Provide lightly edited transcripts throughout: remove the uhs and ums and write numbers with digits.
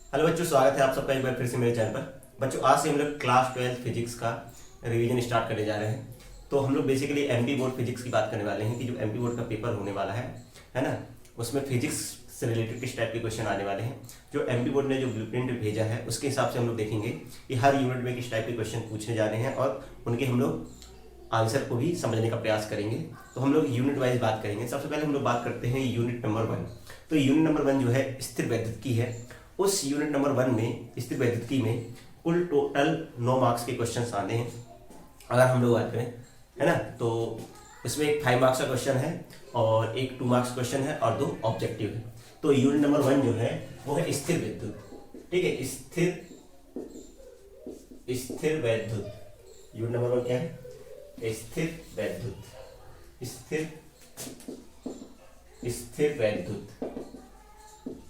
Hello बच्चों, स्वागत है आप सबका एक बार फिर से मेरे चैनल पर। बच्चों, आज से हम लोग क्लास 12 फिजिक्स का रिवीजन स्टार्ट करने जा रहे हैं। तो हम लोग बेसिकली एमपी बोर्ड फिजिक्स की बात करने वाले हैं कि जो एमपी बोर्ड का पेपर होने वाला है ना, उसमें फिजिक्स से रिलेटेड किस टाइप के क्वेश्चन आने वाले हैं। जो एमपी बोर्ड ने जो ब्लूप्रिंट भेजा है उसके हिसाब से हम लोग देखेंगे कि हर यूनिट में किस टाइप के क्वेश्चन पूछने जा रहे हैं और उनके हम लोग आंसर को भी समझने का प्रयास करेंगे। तो हम लोग यूनिट वाइज बात करेंगे। सबसे पहले हम लोग बात करते हैं यूनिट नंबर 1। तो यूनिट नंबर 1 जो है स्थिर वैद्युतिकी है। उस यूनिट नंबर 1 में स्थिर वैद्युतिकी में कुल टोटल 9 मार्क्स के क्वेश्चंस आने हैं अगर हम लोग बात करें, है ना। तो इसमें एक 5 मार्क्स का क्वेश्चन है और एक 2 मार्क्स क्वेश्चन है और 2 ऑब्जेक्टिव है। तो यूनिट नंबर 1 जो है वो है स्थिर वैद्युत। ठीक है, स्थिर वैद्युत। यूनिट नंबर 1 क्या है? स्थिर वैद्युत। स्थिर वैद्युत।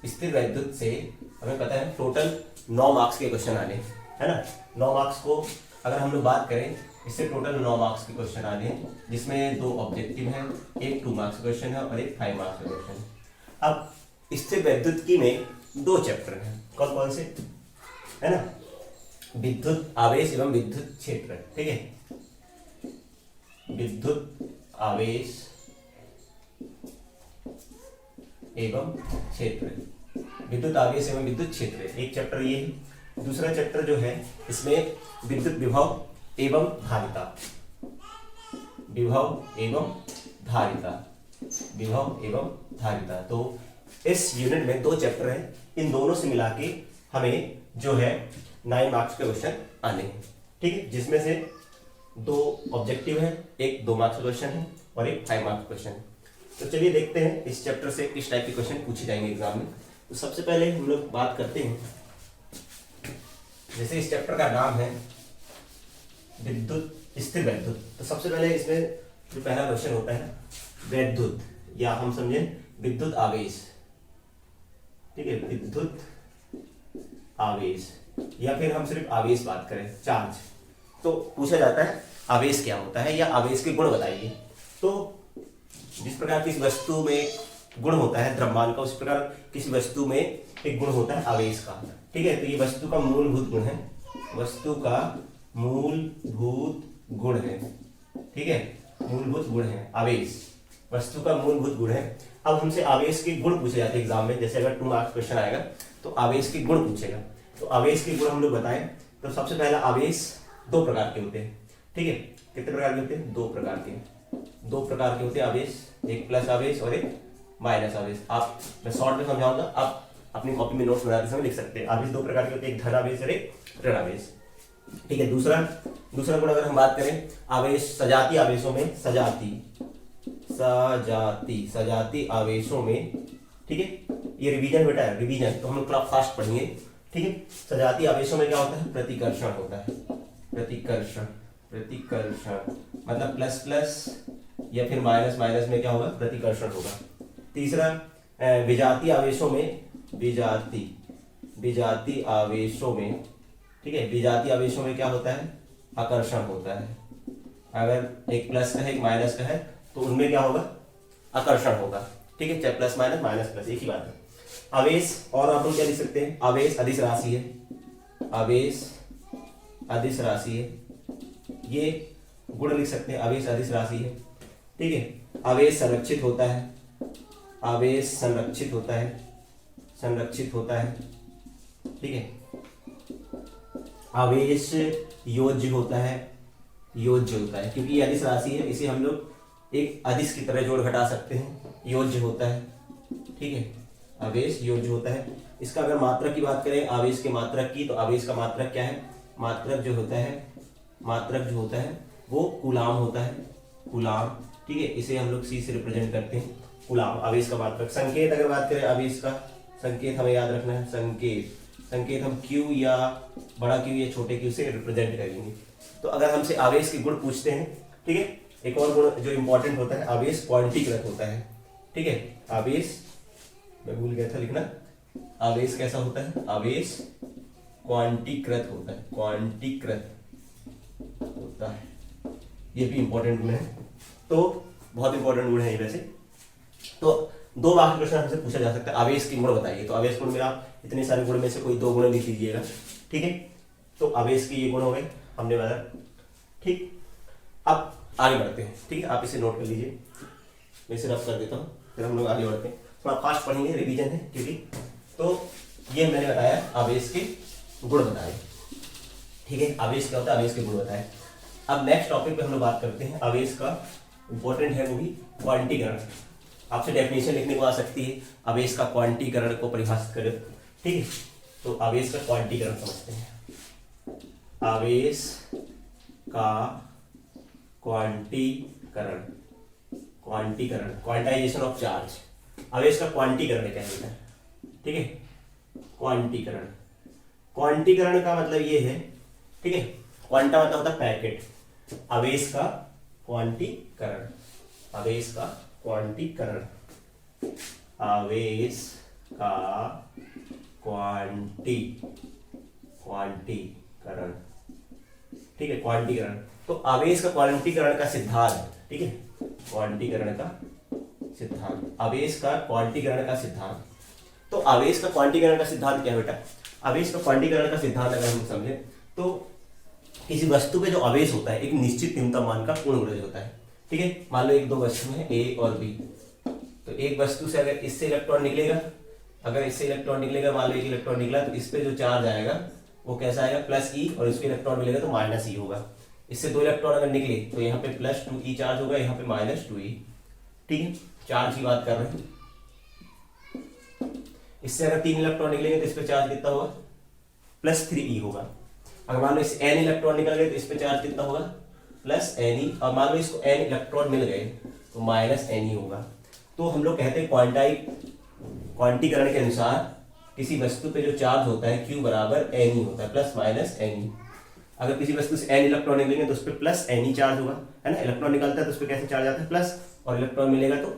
स्थिर वैद्युत से हमें पता है टोटल 9 मार्क्स के क्वेश्चन आने, है ना। 9 मार्क्स को अगर हम लोग बात करें, इससे टोटल 9 मार्क्स के क्वेश्चन आने हैं, जिसमें 2 ऑब्जेक्टिव हैं, एक 2 मार्क्स क्वेश्चन है और एक 5 मार्क्स का क्वेश्चन है। अब स्थिर वैद्युतिकी में 2 चैप्टर हैं। कौन कौन से? है ना, विद्युत आवेश एवं विद्युत क्षेत्र। ठीक है, विद्युत आवेश एवं क्षेत्र। विद्युत आवेश एवं विद्युत क्षेत्र एक चैप्टर ये है। दूसरा चैप्टर जो है इसमें विद्युत विभव एवं धारिता। विभव एवं धारिता। विभव एवं धारिता। तो इस यूनिट में 2 चैप्टर हैं। इन दोनों से मिला के हमें जो है 9 मार्क्स के क्वेश्चन आने हैं। ठीक है, जिसमें से 2 ऑब्जेक्टिव है, एक 2 मार्क्स क्वेश्चन है और एक 5 मार्क्स क्वेश्चन है। तो चलिए देखते हैं इस चैप्टर से किस टाइप के क्वेश्चन पूछे जाएंगे एग्जाम में। तो सबसे पहले हम लोग बात करते हैं, जैसे इस चैप्टर का नाम है विद्युत, स्थिर वैद्युत। तो सबसे पहले इसमें जो पहला क्वेश्चन होता है वैद्युत, या हम समझे विद्युत आवेश। ठीक है, विद्युत आवेश, या फिर हम सिर्फ आवेश बात करें, चार्ज। तो पूछा जाता है आवेश क्या होता है या आवेश के गुण बताइए। तो जिस प्रकार किसी वस्तु में गुण होता है द्रव्यमान का, उस प्रकार किसी वस्तु में एक गुण होता है आवेश का। ठीक है, तो ये वस्तु का मूलभूत गुण है। वस्तु का मूलभूत गुण है। ठीक है, मूलभूत गुण है आवेश, वस्तु का मूलभूत गुण है। अब हमसे आवेश के गुण पूछे जाते हैं एग्जाम में। जैसे अगर 2 मार्क्स क्वेश्चन आएगा तो आवेश के गुण पूछेगा। तो आवेश के गुण हम लोग बताएं तो सबसे पहला, आवेश 2 प्रकार के होते हैं। ठीक है, कितने प्रकार के होते हैं? 2 प्रकार के। 2 प्रकार के होते हैं आवेश, एक प्लस आवेश और एक माइनस आवेश। आप, मैं शॉर्ट में समझाऊंगा, आप अपनी कॉपी में नोट्स बनाते समय लिख सकते हैं। आवेश 2 प्रकार के होते हैं, एक धन आवेश और एक ऋण आवेश। ठीक है, दूसरा गुण अगर हम बात करें, आवेश सजाती आवेशों में, सजाती आवेशों में। ठीक है, ये रिवीजन बेटा है, रिवीजन तो हम लोग थोड़ा फास्ट पढ़ेंगे। ठीक है, सजाती आवेशों में क्या होता है? प्रतिकर्षण होता है। प्रतिकर्षण मतलब प्लस प्लस या फिर माइनस माइनस में क्या होगा? प्रतिकर्षण होगा। तीसरा, विजातीय आवेशों में, विजातीय आवेशों में। ठीक है, विजातीय आवेशों में क्या होता है? आकर्षण होता है। अगर एक प्लस का है एक माइनस का है तो उनमें क्या होगा? आकर्षण होगा। ठीक है, चाहे प्लस माइनस माइनस प्लस एक ही बात है। आवेश और आप क्या लिख सकते हैं? आवेश अदिश राशि है। आवेश अदिश राशि है, ये गुण लिख सकते हैं। आवेश अदिश राशि है। ठीक है, आवेश संरक्षित होता है। आवेश संरक्षित होता है। ठीक है, आवेश योज्य होता है। क्योंकि ये अदिश राशि है, इसे हम लोग एक अदिश की तरह जोड़ घटा सकते हैं। योज्य होता है। ठीक है, आवेश योज्य होता है। इसका अगर मात्रक की बात करें, आवेश के मात्रक की, तो आवेश का मात्रक क्या है? मात्रक जो होता है वो कूलाम होता है। कूलाम। ठीक है, इसे हम लोग C से रिप्रेजेंट करते हैं, कूलाम आवेश का मात्रक। संकेत अगर बात करें आवेश का, संकेत हमें याद रखना है। संकेत हम Q या बड़ा Q या छोटे Q से रिप्रेजेंट करेंगे। तो अगर हमसे आवेश के गुण पूछते हैं, ठीक है, एक और गुण जो इंपॉर्टेंट होता है, आवेश क्वांटीकृत होता है। ठीक है, आवेश, मैं भूल गया था लिखना, आवेश कैसा होता है? आवेश क्वांटीकृत होता है। ये भी इंपॉर्टेंट गुण है। तो बहुत इंपॉर्टेंट गुण है ये वैसे। तो 2 मार्क्स क्वेश्चन हमसे पूछा जा सकता है, आवेश के गुण बताइए। तो आवेश गुण में आप इतने सारे गुण में से कोई 2 गुण लिख लीजिएगा, ठीक है। तो आवेश के ये गुण हो गए हमने वाला, ठीक। अब आगे बढ़ते हैं, ठीक है, आप इसे नोट कर लीजिए, मैं इसे रफ कर देता हूँ, फिर हम लोग आगे बढ़ते हैं। थोड़ा फास्ट पढ़ेंगे, रिवीजन है क्योंकि। तो ये मैंने बताया आवेश के गुण बताए, ठीक है, आवेश क्या होता है, आवेश के गुण बताए। अब नेक्स्ट टॉपिक पे हम लोग बात करते हैं आवेश का, इंपॉर्टेंट है वो भी क्वांटीकरण। आपसे डेफिनेशन लिखने को आ सकती है, आवेश का क्वांटीकरण को परिभाषित करें, ठीक है। तो आवेश का क्वांटीकरण समझते हैं। आवेश का क्वांटीकरण, क्वांटीकरण, क्वांटाइजेशन ऑफ चार्ज, आवेश का क्वांटीकरण क्या होता है, ठीक है। क्वांटीकरण, क्वांटीकरण का मतलब ये है, ठीक है, क्वांटा मतलब होता है पैकेट, आवेश का क्वांटीकरण, आवेश का क्वांटीकरण, आवेश का क्वांटीकरण, ठीक है, क्वांटीकरण। तो आवेश का क्वांटीकरण का सिद्धांत, ठीक है, क्वांटीकरण का सिद्धांत, आवेश का क्वांटीकरण का सिद्धांत। तो आवेश का क्वांटीकरण का सिद्धांत क्या है बेटा, आवेश का क्वांटीकरण का सिद्धांत अगर हम समझे तो किसी वस्तु पे जो आवेश होता है एक निश्चित न्यूनतम मान का पूर्ण गुणज होता है, ठीक है। मान लो एक दो वस्तु है ए और बी, तो एक वस्तु से अगर इससे इलेक्ट्रॉन निकलेगा, अगर इससे इलेक्ट्रॉन निकलेगा, मान लो एक इलेक्ट्रॉन निकला, तो इस पे जो चार्ज आएगा वो कैसा आएगा, प्लस ई, और इसको इलेक्ट्रॉन मिलेगा तो माइनस ई होगा। इससे 2 इलेक्ट्रॉन अगर निकले तो यहाँ पे +2e चार्ज होगा, यहाँ पे -2e, ठीक है, चार्ज की बात कर रहे हैं। इससे अगर 3 इलेक्ट्रॉन निकलेंगे तो इस पे चार्ज कितना होगा, +3e होगा। अगर मान लो इस n इलेक्ट्रॉन निकल गए तो इस पे चार्ज कितना होगा, +ne, और मान लो इसको n इलेक्ट्रॉन मिल गए तो -ne होगा। तो हम लोग कहते हैं क्वांटीकरण के अनुसार किसी वस्तु पे जो चार्ज होता है Q बराबर ne होता है, +-ne। अगर किसी वस्तु से n इलेक्ट्रॉन निकलेंगे तो उस पर +ne चार्ज होगा, है ना, इलेक्ट्रॉन निकलता है तो उस पर कैसे चार्ज आता है, प्लस, और इलेक्ट्रॉन मिलेगा तो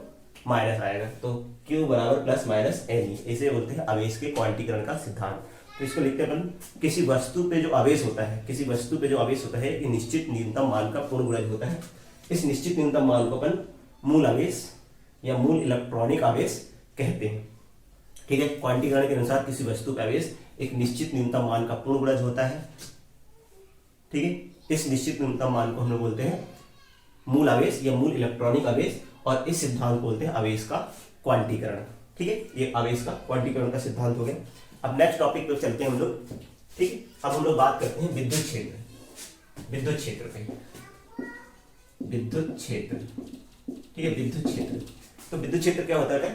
माइनस आएगा, तो Q बराबर +-ne, इसे बोलते हैं आवेश के क्वांटीकरण का सिद्धांत। तो इसको लिखते हैं अपन, किसी वस्तु पे जो आवेश होता है, किसी वस्तु पे जो आवेश होता है एक निश्चित न्यूनतम मान का पूर्ण गुणज होता है। इस निश्चित न्यूनतम मान को अपन मूल आवेश या मूल इलेक्ट्रॉनिक आवेश कहते हैं, ठीक है। क्वांटीकरण के अनुसार किसी वस्तु पे आवेश एक निश्चित न्यूनतम मान का पूर्ण गुणज होता है, ठीक है। इस निश्चित न्यूनतम मान को हम लोग बोलते हैं मूल आवेश या मूल इलेक्ट्रॉनिक आवेश, और इस सिद्धांत को बोलते हैं आवेश का क्वांटीकरण, ठीक है। ये आवेश का क्वांटीकरण का सिद्धांत हो गया। अब नेक्स्ट टॉपिक पे चलते हैं हम लोग, ठीक है। अब हम लोग बात करते हैं विद्युत क्षेत्र, विद्युत क्षेत्र पे, विद्युत क्षेत्र, ठीक है, विद्युत क्षेत्र। तो विद्युत क्षेत्र क्या होता है,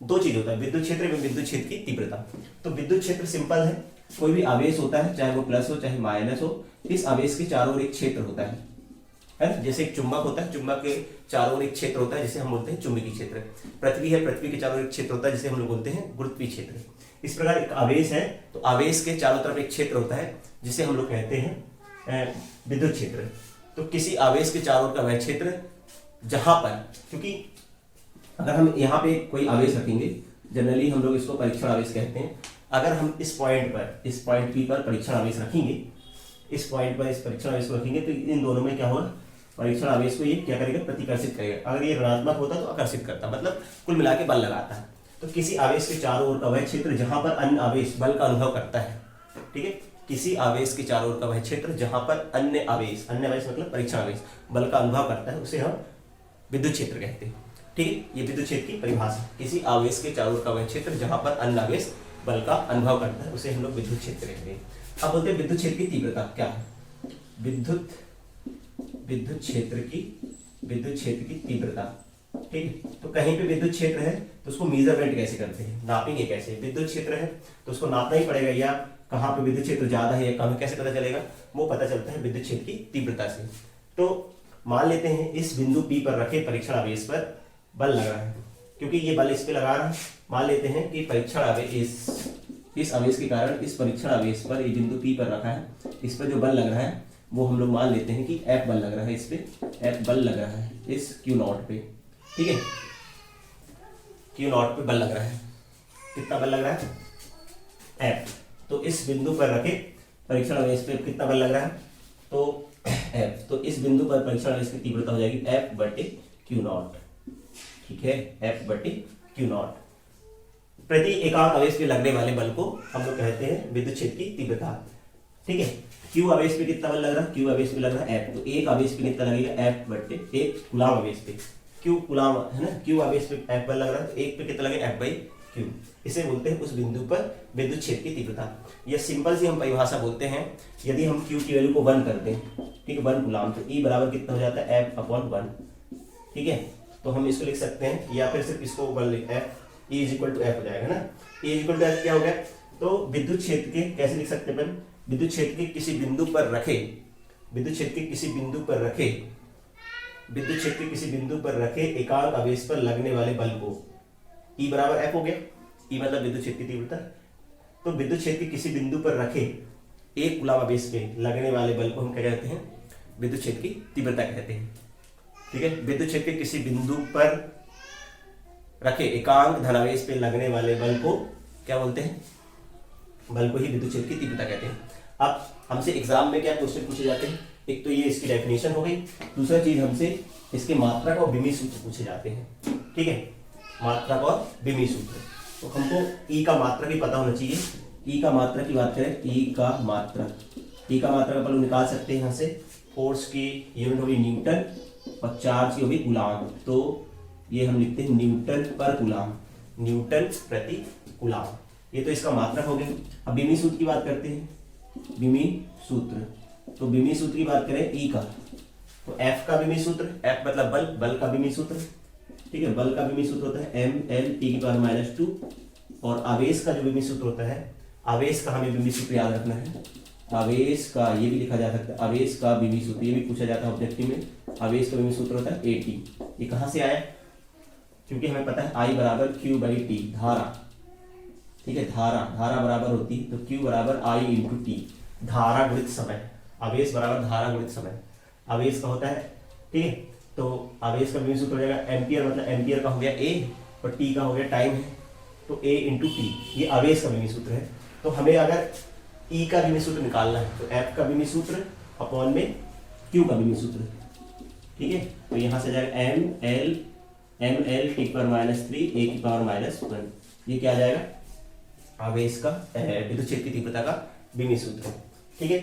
2 चीज होता है, विद्युत क्षेत्र एवं विद्युत क्षेत्र की तीव्रता। तो विद्युत क्षेत्र सिंपल है, कोई भी आवेश होता है चाहे वो प्लस हो चाहे माइनस हो, इस आवेश के चारों ओर एक क्षेत्र होता है ना, जैसे एक चुंबक होता है, चुंबक के चारों ओर एक क्षेत्र होता है जिसे हम बोलते हैं चुंबकीय क्षेत्र। पृथ्वी है, पृथ्वी के चारों ओर एक क्षेत्र होता है जिसे हम लोग बोलते हैं गुरुत्वीय क्षेत्र। इस प्रकार एक आवेश है तो आवेश के चारों तरफ एक क्षेत्र होता है जिसे हम लोग कहते हैं विद्युत क्षेत्र। तो किसी आवेश के चारों ओर का वह क्षेत्र जहां पर, क्योंकि अगर हम यहाँ पे कोई आवेश रखेंगे, जनरली हम लोग इसको परीक्षण आवेश कहते हैं, अगर हम इस पॉइंट पर, इस पॉइंट पी पर परीक्षण आवेश रखेंगे, इस पॉइंट पर इस परीक्षण आवेश को रखेंगे, तो इन दोनों में क्या होगा, परीक्षण आवेश को ये क्या करेगा, प्रतिकर्षित करेगा। अगर ये ऋणात्मक होता तो आकर्षित करता, मतलब कुल मिला के बल लगाता है। तो किसी आवेश के चारों ओर का वह क्षेत्र जहां पर अन्य आवेश बल का अनुभव करता है, ठीक है, किसी आवेश के चारों ओर का वह क्षेत्र जहां पर अन्य आवेश मतलब परीक्षण आवेश बल का अनुभव करता है, उसे हम विद्युत क्षेत्र कहते हैं, ठीक है। ये विद्युत क्षेत्र की परिभाषा, किसी आवेश के चारों ओर का वह क्षेत्र जहां पर अन्य आवेश बल का अनुभव करता है, उसे हम लोग विद्युत क्षेत्र कहते हैं। अब बोलते हैं विद्युत क्षेत्र की तीव्रता क्या है, विद्युत क्षेत्र की तीव्रता, ठीक है। तो कहीं पे विद्युत क्षेत्र है तो उसको मेजरमेंट कैसे करते हैं, नापेंगे कैसे, विद्युत क्षेत्र है तो उसको नापना ही पड़ेगा, या कहाँ पे विद्युत क्षेत्र ज्यादा है या कम है कैसे पता चलेगा, वो पता चलता है विद्युत क्षेत्र की तीव्रता से। तो मान लेते हैं इस बिंदु P पर रखे परीक्षण आवेश पर बल लग रहा है, क्योंकि ये बल इस पे लगा रहा है। मान लेते हैं कि परीक्षण आवेश इस आवेश के कारण इस परीक्षण आवेश पर ये बिंदु P पर रखा है, इस पर जो बल लग रहा है वो हम लोग मान लेते हैं कि F बल लग रहा है, इस पे F बल लग रहा है इस Q0 पे, ठीक है, Q0 पे बल लग रहा है। कितना बल लग रहा है, F। तो इस बिंदु पर रखे परीक्षण आवेश पे कितना बल लग रहा है, तो F। तो इस बिंदु पर परीक्षण आवेश की तीव्रता हो जाएगी F/Q0, ठीक है, F/Q0। प्रति एकांक आवेश पे लगने वाले बल को हम लोग कहते हैं विद्युत क्षेत्र की तीव्रता। ठीक है, क्यू आवेश पे कितना बल लग रहा है, क्यू आवेश पे लग रहा है एफ, तो एक आवेश पे कितना लगेगा एफ बट्टे एक गुलाम आवेश पे, क्यू गुलाम है ना, क्यू आवेश पे एफ बल लग रहा है, तो एक पे कितना लगेगा एफ बाई क्यू। इसे बोलते हैं उस बिंदु पर विद्युत क्षेत्र की तीव्रता। यह सिंपल सी हम परिभाषा बोलते हैं। यदि हम क्यू की वैल्यू को 1 कर दें, ठीक है, 1 गुलाम, तो ई बराबर कितना हो जाता है एफ अपॉन 1। ठीक है, तो हम इसको लिख सकते हैं, या फिर सिर्फ इसको 1 लिख F E is equal to F हो जाएगा ना। E is equal to F क्या हो गया, तो विद्युत क्षेत्र के कैसे लिख सकते हैं अपन, विद्युत क्षेत्र के किसी बिंदु पर रखे, विद्युत क्षेत्र के किसी बिंदु पर रखे, विद्युत क्षेत्र के किसी बिंदु पर रखे एकांक आवेश पर लगने वाले बल को, ई बराबर एफ हो गया, ई मतलब विद्युत क्षेत्र की तीव्रता। तो विद्युत क्षेत्र के किसी बिंदु पर रखे एक गुलाम आवेश पे लगने वाले बल को हम क्या कहते हैं, विद्युत क्षेत्र की तीव्रता कहते हैं। ठीक है, विद्युत क्षेत्र के किसी बिंदु पर रखे एकांक धनावेश पे लगने वाले बल को क्या बोलते हैं, बल को ही विद्युत क्षेत्र की तीव्रता कहते हैं। अब हमसे एग्जाम में क्या क्वेश्चन पूछे जाते हैं, एक तो ये इसकी डेफिनेशन हो गई, दूसरा चीज हमसे इसके मात्रक और विमी सूत्र पूछे जाते हैं। ठीक है, मात्रक और विमी सूत्र, तो हमको ई का मात्रक ही पता होना चाहिए। ई का मात्रक की बात करें, ई का मात्रक, ई का मात्रक अपन निकाल सकते हैं यहाँ से, फोर्स की यूनिट होगी न्यूटन और चार्ज की होगी कूलाम, तो ये हम लिखते हैं न्यूटन पर कूलाम, न्यूटन प्रति कूलाम, ये तो इसका मात्रक हो गया। अब विमी सूत्र की बात करते हैं, विमी सूत्र, तो विमी सूत्र की बात करें ई का, तो एफ का विमी सूत्र, एफ मतलब बल, बल का विमी सूत्र, ठीक है, बल का विमी सूत्र होता है एम एल टी की पावर -2, और आवेश का जो विमी सूत्र होता है, आवेश का हमें विमी सूत्र याद रखना है, आवेश का ये भी लिखा जा सकता है, आवेश का विमी सूत्र, ये भी पूछा जाता है ऑब्जेक्टिव में, आवेश का विमी सूत्र होता है AT। ये कहाँ से आया, क्योंकि हमें पता है I बराबर Q बाई टी, धारा, ठीक है, धारा, धारा बराबर होती है तो Q बराबर I इंटू टी, धारा गुणित समय, आवेश बराबर धारा गुणित समय, आवेश का होता है, ठीक है, तो आवेश का विमी सूत्र हो जाएगा एम्पियर, मतलब एम्पियर का हो गया A और टी का हो गया टाइम है, तो A इंटू टी, ये आवेश का विमी सूत्र है। तो हमें अगर ई का विमी सूत्र निकालना है तो एफ का विमी सूत्र अपॉन में क्यू का विमी सूत्र, ठीक है, तो यहाँ से जाएगा एम एल टी पर -3 ए की पावर -1, ये क्या आ जाएगा, आवेश का विद्युत क्षेत्र की तीव्रता का विमी सूत्र। ठीक है,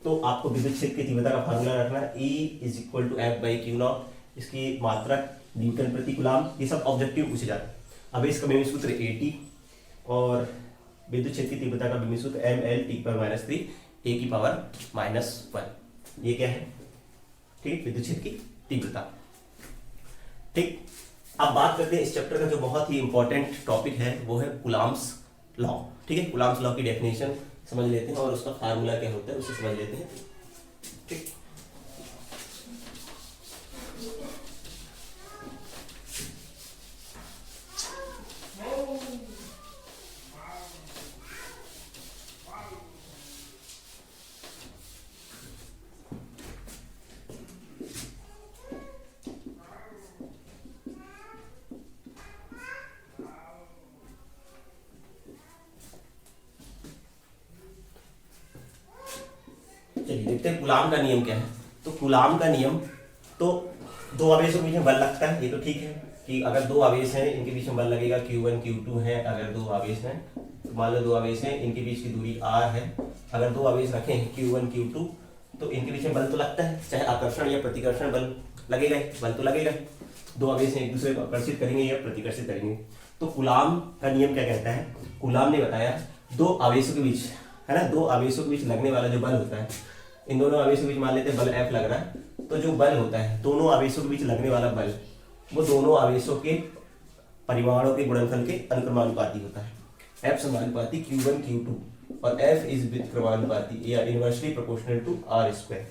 तो आपको विद्युत क्षेत्र की तीव्रता का फार्मूला रखना है, E is equal to F by Q naught, इसकी मात्रक न्यूटन प्रति कूलाम, ये सब ऑब्जेक्टिव पूछे जाते हैं। आवेश का विमी सूत्र AT और विद्युत क्षेत्र की तीव्रता का विमी सूत्र एम एल टी पर -3 ए की पावर -1, ये क्या है, ठीक, विद्युत क्षेत्र की तीव्रता। ठीक, अब बात करते हैं इस चैप्टर का जो बहुत ही इंपॉर्टेंट टॉपिक है, वो है कूलाम्स लॉ। ठीक है, कूलाम्स लॉ की डेफिनेशन समझ लेते हैं और उसका फार्मूला क्या होता है उसे समझ लेते हैं। ठीक, चलिए देखते हैं कूलाम का नियम क्या है। तो कूलाम का नियम, तो दो आवेशों के बीच में बल लगता है, ये तो ठीक है कि अगर दो आवेश हैं इनके बीच में बल लगेगा, Q1 Q2 है, अगर दो आवेश हैं, मान लो दो आवेश हैं, इनके बीच की दूरी r है, अगर दो आवेश रखे हैं Q1 Q2 तो इनके बीच में बल तो लगता है, चाहे आकर्षण या प्रतिकर्षण बल लगेगा, बल तो लगेगा, दो आवेश हैं एक दूसरे को आकर्षित करेंगे या प्रतिकर्षित करेंगे। तो कूलाम का नियम क्या कहता है, कूलाम ने बताया दो आवेशों के बीच, है ना, दो आवेशों के बीच लगने वाला जो बल होता है, इन दोनों आवेशों के बीच मान लेते हैं बल F लग रहा है, तो जो बल होता है दोनों आवेशों के बीच लगने वाला बल, वो दोनों आवेशों के परिमाणों के गुणनफल के अनुक्रमानुपाती होता है। F समानुपाती Q1 Q2 और F इज व्युत्क्रमानुपाती या inversely proportional to r square.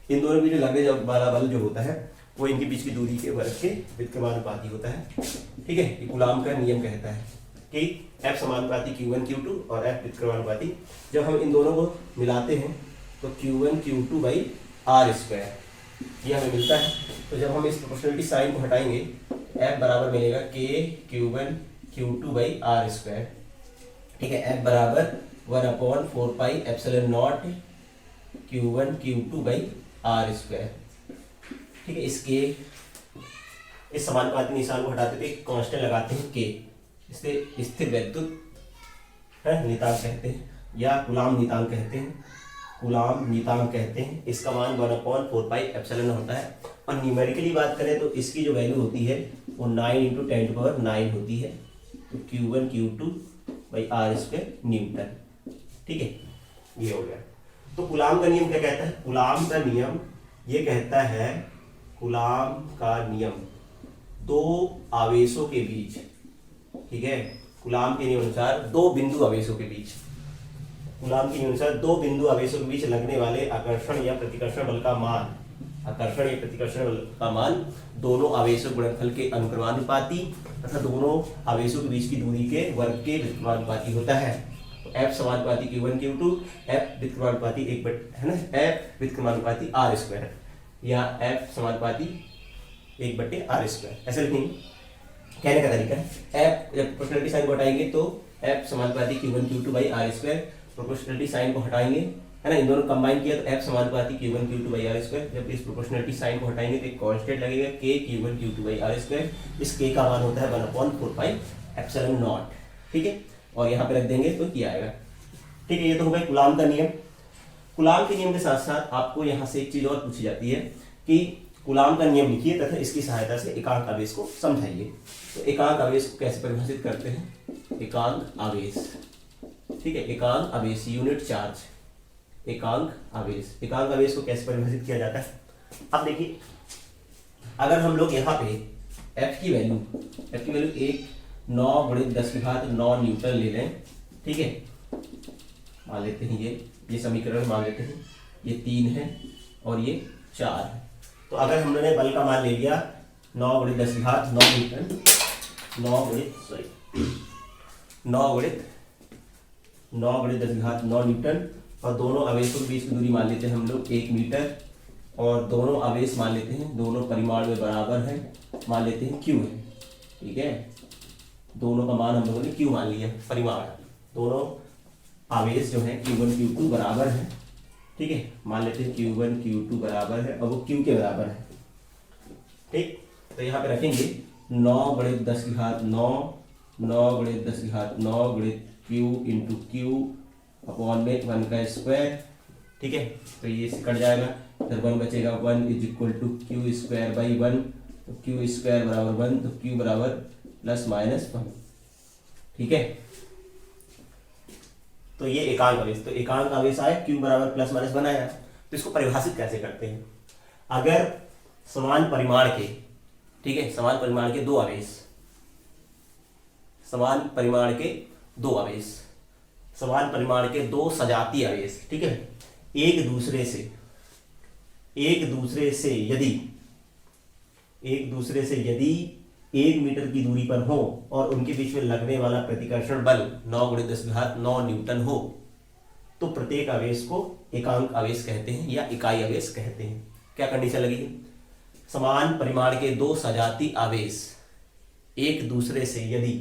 इन दोनों के बीच लगने वाला बल जो होता है वो इनके बीच की दूरी के वर्ग के व्युत्क्रमानुपाती होता है। ठीक है, ये कूलाम का नियम कहता है कि F समानुपाती Q1 Q2 और F व्युत्क्रमानुपाती, जब हम इन दोनों को मिलाते हैं तो Q1 Q2 by r square ये हमें मिलता है। तो जब हम इस प्रोपोर्शनलिटी साइन को हटाएंगे F बराबर मिलेगा K Q1 Q2 by r square. ठीक है, F बराबर 1/4 pi epsilon naught Q1 Q2 by r square. ठीक है, इस समानुपाती निशान को हटाते थे, कांस्टेंट लगाते हैं K, इसे स्थिर वैद्युत है नियतांक कहते हैं या कूलाम नियतांक कहते हैं, कूलाम नियतांक कहते हैं। इसका मान 1/4πε होता है। और न्यूमेरिकली बात करें तो इसकी जो वैल्यू होती है वो 9 × 10⁹ होती है। तो Q1 Q2/r² न्यूटन। ठीक है, ये हो गया। तो कूलाम का नियम क्या कहता है? कूलाम का नियम ये कहता है, कूलाम का नियम दो आवेशों के बीच, ठीक है, कूलाम के नियम अनुसार दो बिंदु आवेशों के बीच, कूलाम के नियम अनुसार दो बिंदु आवेशों के बीच लगने वाले आकर्षण या प्रतिकर्षण बल का मान, आकर्षण या प्रतिकर्षण बल का मान दोनों आवेशों गुणनफल के अनुक्रमानुपाती तथा दोनों आवेशों के बीच की दूरी के वर्ग के व्युत्क्रमानुपाती होता है। तो F समानुपाती Q1 Q2, F व्युत्क्रमानुपाती है ना, F व्युत्क्रमानुपाती r² या F समानुपाती 1/r², ऐसे लिखेंगे। कहने का तरीका है, F जब प्रोपोर्शनलिटी साइन को हटाएंगे तो F समानुपाती Q1 Q2/r², प्रोपोर्शनलिटी साइन को हटाएंगे, है ना, इन दोनों कंबाइन किया तो F समानुपाती Q1 Q2/r²। जब इस प्रोपोर्शनलिटी साइन को हटाएंगे तो एक कांस्टेंट लगेगा K Q1 Q2/r²। इस K का मान होता है 1/4πε0। ठीक है, और यहाँ पे रख देंगे तो क्या आएगा। ठीक है, ये तो हो गया कूलाम का नियम। कूलाम के नियम के साथ साथ आपको यहाँ से एक चीज और पूछी जाती है कि कूलाम का नियम लिखिए तथा इसकी सहायता से एकांक आवेश को समझाइए। तो एकांक आवेश को कैसे परिभाषित करते हैं? एकांक आवेश, ठीक है, एकांक आवेश यूनिट चार्ज, एकांक आवेश। एकांक आवेश को कैसे परिभाषित किया जाता है? अब देखिए, अगर हम लोग यहाँ पे F की वैल्यू 9 × 10⁹ न्यूटन ले लें, ठीक है, मान लेते हैं ये समीकरण मान लेते हैं, ये 3 है और ये 4 है। तो अगर हमने बल का मान ले लिया 9 × 10⁹ न्यूटन, 9 × 10⁹ न्यूटन, और दोनों आवेशों के बीच की दूरी मान लेते हैं हम लोग 1 मीटर, और दोनों आवेश मान लेते हैं दोनों परिमाण में बराबर है, मान लेते हैं Q है। ठीक है, दोनों का मान हम लोगों ने Q मान लिया, परिमाण, दोनों आवेश जो है Q1 Q2 बराबर है। ठीक है, मान लेते हैं Q1 Q2 बराबर है और वो Q के बराबर है। ठीक, तो यहाँ पे रखेंगे 9 × 10⁹ 9 × 10⁹ Q × Q अपॉन में 1 का स्क्वायर। ठीक है, तो ये कट जाएगा, फिर 1 बचेगा, 1 = Q²/1, तो Q² बराबर 1, तो Q बराबर ±1। ठीक है, तो ये एकांक आवेश, तो एकांक आवेश आए, Q बराबर ±1 आया। तो इसको परिभाषित कैसे करते हैं? अगर समान परिमाण के, ठीक है, समान परिमाण के दो आवेश, समान परिमाण के दो आवेश, समान परिमाण के दो सजातीय आवेश, ठीक है, एक दूसरे से यदि 1 मीटर की दूरी पर हो और उनके बीच में लगने वाला प्रतिकर्षण बल 9 × 10⁹ न्यूटन हो, तो प्रत्येक आवेश को एकांक आवेश कहते हैं या इकाई आवेश कहते हैं। क्या कंडीशन लगी? समान परिमाण के दो सजातीय आवेश एक दूसरे से यदि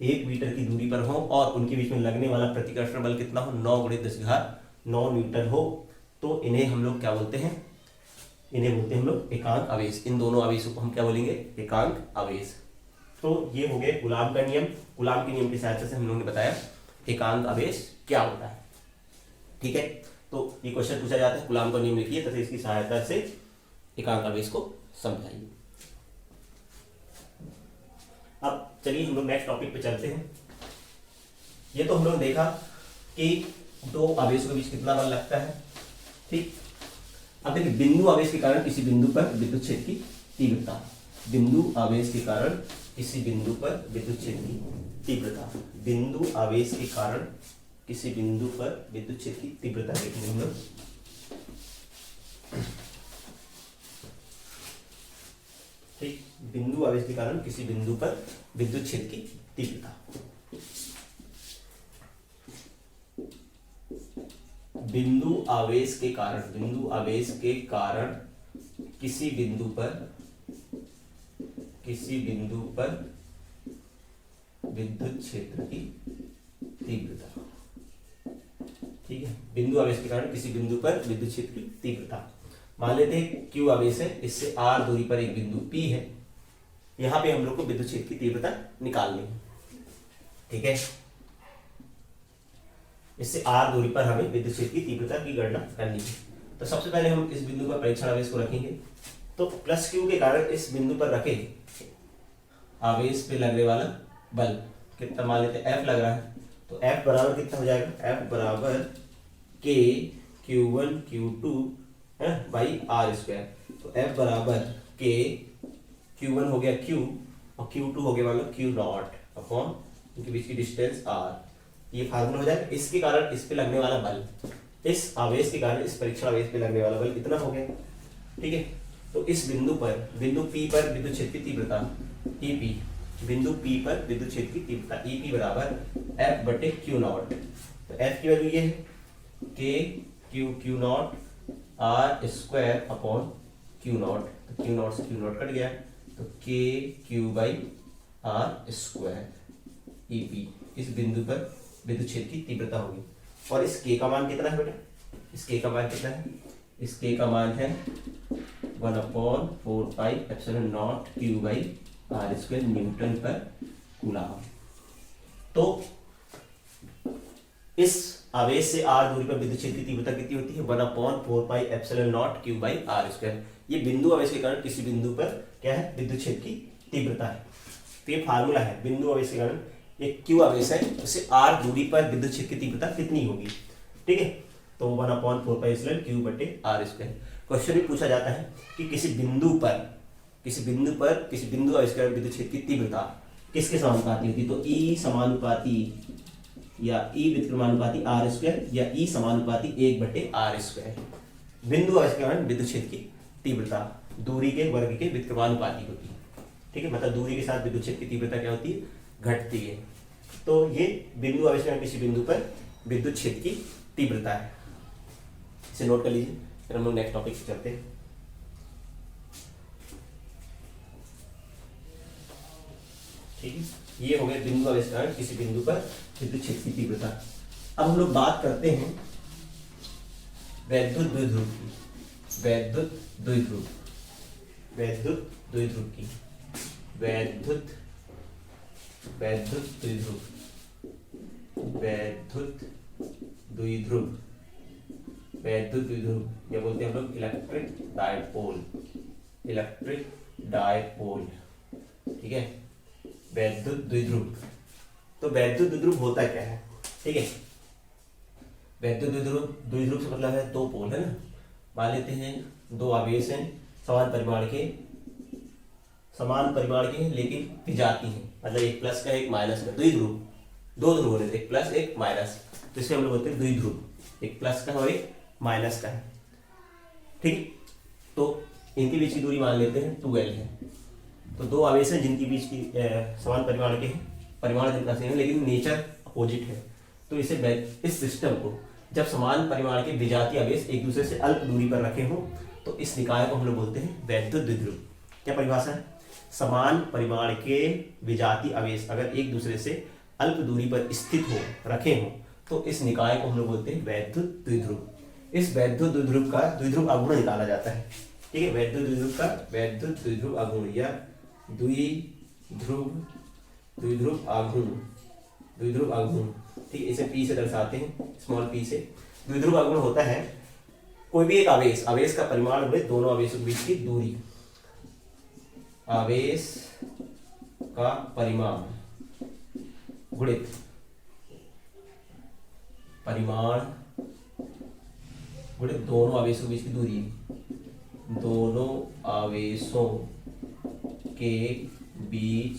1 मीटर की दूरी पर हो और उनके बीच में लगने वाला प्रतिकर्षण बल कितना हो? 9 × 10⁹ न्यूटन हो, तो इन्हें हम लोग क्या बोलते हैं? इन्हें बोलते हैं हम लोग एकांक आवेश। इन दोनों आवेशों को हम क्या बोलेंगे? एकांक आवेश। तो ये हो गए कूलाम का नियम। कूलाम के नियम की सहायता से हम लोगों ने बताया एकांक आवेश क्या होता है। ठीक है, तो ये क्वेश्चन पूछा जाता है, कूलाम का नियम लिखिए तथा इसकी सहायता से एकांक आवेश को समझाइए। अब चलिए हम लोग नेक्स्ट टॉपिक पे चलते हैं। ये तो हम लोग देखा कि दो आवेशों के बीच कितना बल लगता है। ठीक, अब देखिए बिंदु आवेश के कारण किसी बिंदु पर विद्युत क्षेत्र की तीव्रता, बिंदु आवेश के कारण किसी बिंदु पर विद्युत क्षेत्र की तीव्रता, बिंदु आवेश के कारण किसी बिंदु पर विद्युत क्षेत्र की तीव्रता देखेंगे हम लोग। ठीक, बिंदु आवेश के कारण किसी बिंदु पर विद्युत क्षेत्र की तीव्रता, बिंदु आवेश के कारण, बिंदु आवेश के कारण किसी बिंदु पर विद्युत क्षेत्र की तीव्रता। ठीक है, बिंदु आवेश के कारण किसी बिंदु पर विद्युत क्षेत्र की तीव्रता। मान लेते हैं Q आवेश है, इससे R दूरी पर एक बिंदु P है। यहाँ पे हम लोग को विद्युत क्षेत्र की तीव्रता निकालनी है। ठीक है, इससे r दूरी पर हमें विद्युत क्षेत्र की तीव्रता की गणना करनी है। तो सबसे पहले हम इस बिंदु पर परीक्षण आवेश को रखेंगे। तो प्लस क्यू के कारण इस बिंदु पर रखे आवेश पे लगने वाला बल कितना मान लेते हैं, F लग रहा है। तो F बराबर कितना हो जाएगा, F बराबर K Q1 Q2 है बाई आर स्क्वायर। तो F बराबर K Q1 हो गया Q और Q2 हो गया मतलब Q नॉट अपॉन इनके बीच की डिस्टेंस R। ये फार्मूला हो जाएगा। इसके कारण इस पे लगने वाला बल, इस आवेश के कारण इस परीक्षण आवेश पे लगने वाला बल कितना हो गया, ठीक है। तो इस बिंदु पर, बिंदु P पर विद्युत क्षेत्र की तीव्रता EP, बिंदु P पर विद्युत क्षेत्र की तीव्रता EP बराबर F बटे Q नॉट। तो F की वैल्यू ये है K Q not R square upon Q not. तो Q नॉट से Q नॉट कट गया, तो K Q by R square EP इस बिंदु पर विद्युत क्षेत्र की तीव्रता होगी। और इस K का मान कितना है बेटा, इस K का मान कितना है, इस K का मान है 1/4 pi epsilon naught Q by R square Newton पर कूलम। तो इस आवेश से r दूरी पर विद्युत क्षेत्र की तीव्रता कितनी होती है, 1/4 pi epsilon naught Q by R square. ये बिंदु आवेश के कारण किसी बिंदु पर क्या है, विद्युत क्षेत्र की तीव्रता है। तो ये फार्मूला है, बिंदु आवेश के कारण एक Q आवेश है, उससे r दूरी पर विद्युत क्षेत्र की तीव्रता कितनी होगी, ठीक है। तो 1/4 पाई एप्सिलॉन Q बटे R स्क्वायर। क्वेश्चन भी पूछा जाता है कि किसी बिंदु आवेश के कारण विद्युत क्षेत्र की तीव्रता किसके समानुपाती होती है। तो E समानुपाती या E व्युत्क्रमानुपाती R स्क्वायर या E समानुपाती 1/R स्क्वायर। बिंदु आवेश के कारण विद्युत क्षेत्र की तीव्रता दूरी के वर्ग के व्युत्क्रमानुपाती होती है, ठीक है। मतलब दूरी के साथ विद्युत क्षेत्र की तीव्रता क्या होती है, घटती है। तो ये बिंदु आवेश के कारण किसी बिंदु पर विद्युत क्षेत्र की तीव्रता है, इसे नोट कर लीजिए। फिर हम लोग नेक्स्ट टॉपिक से चलते हैं। ठीक है, ये हो गया बिंदु आवेश के कारण किसी बिंदु पर विद्युत क्षेत्र की तीव्रता। अब हम लोग बात करते हैं वैद्युत द्विध्रुव की, वैद्युत द्विध्रुव की, वैद्युत द्विध्रुव या बोलते हैं हम लोग इलेक्ट्रिक डायपोल, ठीक है, वैद्युत द्विध्रुव। तो वैद्युत द्विध्रुव होता क्या है, ठीक है। वैद्युत द्विध्रुव से मतलब है दो पोल है ना, मान लेते हैं दो आवेश हैं समान परिमाण के हैं लेकिन विजाती हैं, मतलब एक प्लस का एक माइनस का, द्विध्रुव, दो ध्रुव होने थे, एक प्लस एक माइनस, तो इसे हम लोग बोलते हैं द्विध्रुव, एक प्लस का और एक माइनस का है, ठीक। तो इनके बीच की दूरी मान लेते हैं 2L है। तो दो आवेश हैं जिनके बीच की समान परिमाण के हैं, परिमाण जिनका सेम है लेकिन नेचर अपोजिट है। तो इस सिस्टम को जब समान परिमाण के विजातीय आवेश एक दूसरे से अल्प दूरी पर रखे हों तो इस निकाय को हम लोग बोलते हैं वैद्युत द्विध्रुव। क्या परिभाषा है, समान परिमाण के विजातीय आवेश अगर एक दूसरे से अल्प दूरी पर स्थित हो, रखे हों, तो इस निकाय को हम लोग बोलते हैं वैद्युत द्विध्रुव। इस वैद्युत द्विध्रुव का द्विध्रुव अगुण निकाला जाता है, ठीक है। वैद्युत द्विध्रुव अगुण या द्विध्रुव अगुण, ठीक है। इसे P से दर्शाते हैं, स्मॉल p से। द्विध्रुव अगुण होता है कोई भी एक आवेश का परिमाण हुए दोनों आवेशों के बीच की दूरी, आवेश का परिमाण गुणित दोनों आवेशों के बीच की दूरी, दोनों आवेशों के बीच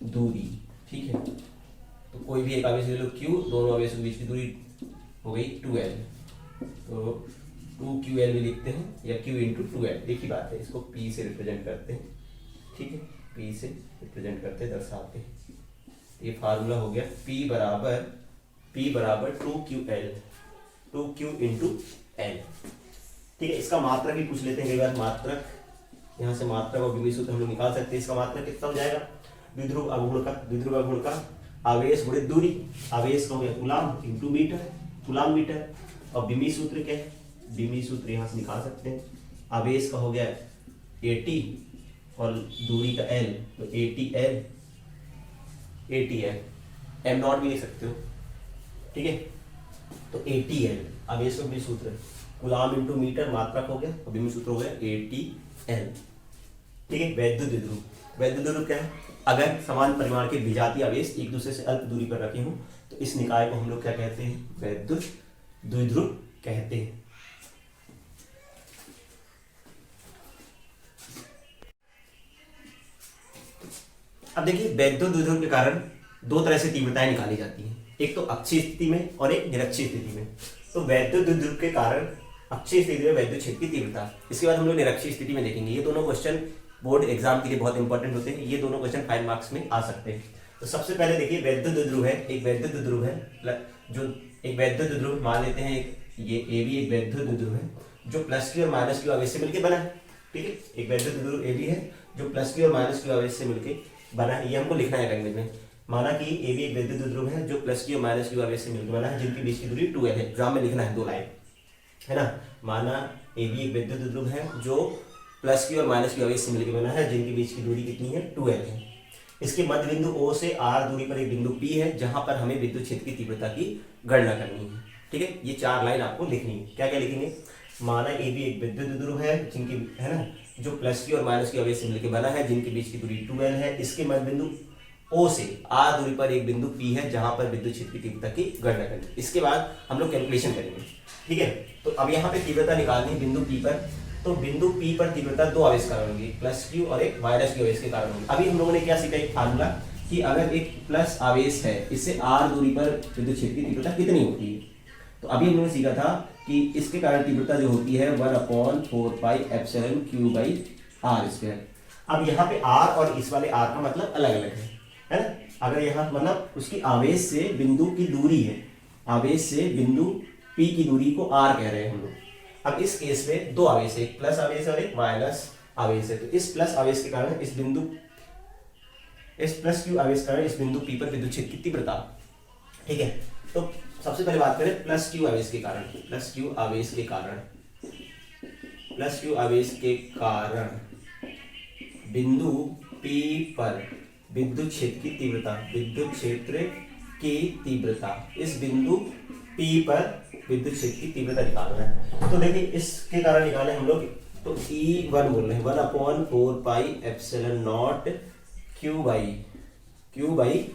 दूरी, ठीक है। तो कोई भी एक आवेश ले लो Q, दोनों आवेशों के बीच की दूरी हो गई 2L, तो 2QL भी लिखते हैं या Q इंटू 2L, एक ही बात है। इसको P से रिप्रेजेंट करते हैं, ठीक है, P से रिप्रेजेंट करते दर्शाते हैं। ये फार्मूला हो गया P बराबर 2QL, 2Q इंटू L, ठीक है। इसका मात्रक भी पूछ लेते हैं कई बार, मात्रक यहाँ से मात्रक और विभव सूत्र हम लोग निकाल सकते हैं। इसका मात्रक कितना हो जाएगा, द्विध्रुव अगुण का आवेश गुणित दूरी, आवेश का हो गया कूलम इंटू मीटर, और विभव सूत्र क्या है, विभव सूत्र यहाँ से निकाल सकते हैं। आवेश का हो गया AT और दूरी का L, तो ATL एम नॉट भी लिख सकते हो, ठीक है। तो ATL, अब ये सब भी सूत्र है, कूलाम इंटू मीटर मात्रक हो गया, अभी भी सूत्र हो गया ATL, ठीक है। वैद्युत द्विध्रुव, वैद्युत द्विध्रुव क्या है, अगर समान परिमाण के विजातीय आवेश एक दूसरे से अल्प दूरी पर रखे हों तो इस निकाय को हम लोग क्या कहते हैं, वैद्युत द्विध्रुव कहते हैं। अब देखिए वैद्युत द्विध्रुव के कारण दो तरह से तीव्रताएं निकाली जाती हैं, एक तो अक्षीय स्थिति में और एक निरक्षीय स्थिति में। तो वैद्युत द्विध्रुव के कारण अक्षीय स्थिति में वैद्युत क्षेत्र की तीव्रता, इसके बाद हम लोग निरक्षीय स्थिति में देखेंगे। ये दोनों क्वेश्चन बोर्ड एग्जाम के लिए बहुत इंपॉर्टेंट होते हैं, ये दोनों क्वेश्चन 5 मार्क्स में आ सकते हैं। तो सबसे पहले देखिए वैद्युत द्विध्रुव है, एक वैद्युत द्विध्रुव है, जो एक वैद्युत द्विध्रुव मान लेते हैं, ये ए भी एक वैद्युत द्विध्रुव है जो प्लस क्यू और माइनस क्यू आवेश से मिलकर बना है, ठीक है। एक वैद्युत द्विध्रुव ए भी है जो प्लस क्यू और माइनस क्यू आवेश से मिलकर बना है, ये हमको लिखना है लैंग्वेज में। माना कि ए भी एक वैद्युत द्विध्रुव है जो प्लस क्यू और माइनस क्यू आवेश से मिलकर बना है, जिनकी बीच की दूरी 2l है। एग्जाम में लिखना है 2 लाइन, है ना। माना ए भी एक वैद्युत द्विध्रुव है जो प्लस क्यू और माइनस क्यू आवेश से मिलकर बना है, जिनके बीच की दूरी कितनी है, 2l है। इसके मध्य बिंदु O से R दूरी पर एक बिंदु P है जहां पर हमें विद्युत क्षेत्र की तीव्रता की गणना करनी है, ठीक है। ये 4 लाइन आपको लिखनी है। क्या क्या लिखेंगे, माना ए भी एक विद्युत द्विध्रुव है जिनकी, है ना, जो प्लस क्यू और माइनस क्यू आवेश से मिलकर बना है, जिनके बीच की दूरी 2l है। इसके मध्य बिंदु O से R दूरी पर एक बिंदु P है जहां पर विद्युत क्षेत्र की तीव्रता की गणना करनी है। इसके बाद हम लोग कैलकुलेशन करेंगे, ठीक है। तो अब यहाँ पे तीव्रता निकालनी है बिंदु P पर, तो बिंदु P पर तीव्रता 2 आवेश कारण होगी, प्लस क्यू और एक माइनस क्यू आवेश के कारण होगी। अभी हम लोगों ने क्या सीखा, एक फार्मूला कि अगर एक प्लस आवेश है, इससे R दूरी पर विद्युत क्षेत्र की तीव्रता कितनी होती है। तो अभी हमने सीखा था कि इसके कारण तीव्रता जो होती है 1/4πε/q/r²। अब यहाँ पे R और इस वाले R का मतलब अलग अलग है ना। अगर यहाँ मतलब उसकी आवेश से बिंदु की दूरी है, आवेश से बिंदु P की दूरी को R कह रहे हैं हम लोग। अब इस केस में 2 आवेश है, एक प्लस आवेश और एक माइनस आवेश है। तो इस प्लस आवेश के कारण इस प्लस क्यू आवेश के कारण इस बिंदु P पर विद्युत क्षेत्र की तीव्रता, ठीक है। तो सबसे पहले बात करें प्लस क्यू आवेश के कारण, प्लस क्यू आवेश के कारण, प्लस क्यू आवेश के कारण बिंदु P पर विद्युत क्षेत्र की तीव्रता, विद्युत क्षेत्र की तीव्रता, इस बिंदु P पर विद्युत क्षेत्र की तीव्रता निकालना है। तो देखिए इसके कारण निकाले हम लोग, तो E1 बोल रहे हैं 1/4πε/q/q/।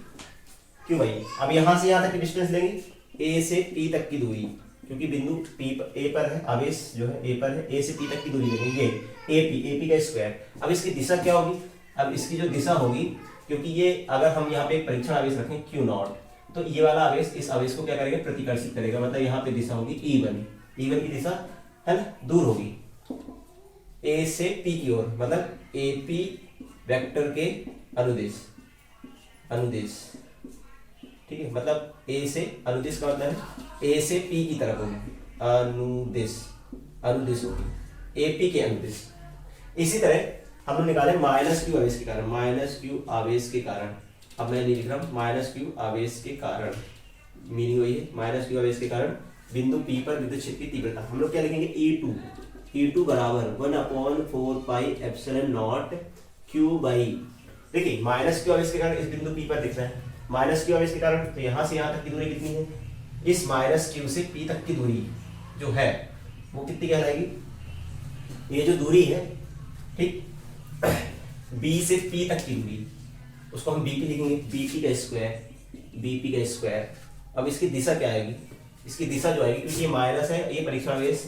अब यहां से यहां तक की डिस्टेंस लेंगे, A से P तक की दूरी, क्योंकि बिंदु P पर A पर है, आवेश जो है A पर है, A से P तक की दूरी लेंगे, ये AP का स्क्वायर। अब इसकी दिशा क्या होगी, अब इसकी जो दिशा होगी, क्योंकि ये अगर हम यहाँ पे एक परीक्षण आवेश रखें Q0, तो ये वाला आवेश इस आवेश को क्या करेगा, प्रतिकर्षित करेगा। मतलब यहाँ पे दिशा होगी E1 की दिशा, है ना, दूर होगी A से P की ओर, मतलब AP वेक्टर के अनुदिश, ठीक है। मतलब A से अनुदिश का मतलब है A से P की तरफ होगी, अनुदिश होगी, AP के अनुदिश। इसी तरह हम लोग निकाले माइनस क्यू आवेश के कारण, माइनस क्यू आवेश के कारण। अब मैं नहीं लिख रहा हूं, माइनस क्यू आवेश के कारण, मीनिंग वही है, माइनस क्यू आवेश के कारण बिंदु P पर विद्युत क्षेत्र की तीव्रता। हम लोग क्या लिखेंगे, E2 बराबर 1/4πε/q/। देखिए माइनस क्यू आवेश के कारण इस बिंदु P पर दिख रहा है, माइनस क्यू आवेश के कारण, तो यहां से यहां तक की दूरी कितनी है, इस माइनस क्यू से P तक की दूरी जो है वो कितनी कहलाएगी, ये जो दूरी है, ठीक, B से P तक की दूरी, उसको हम BP लिखेंगे, BP का स्क्वायर। अब इसकी दिशा क्या आएगी, इसकी दिशा जो आएगी, क्योंकि ये माइनस है, ये परीक्षण आवेश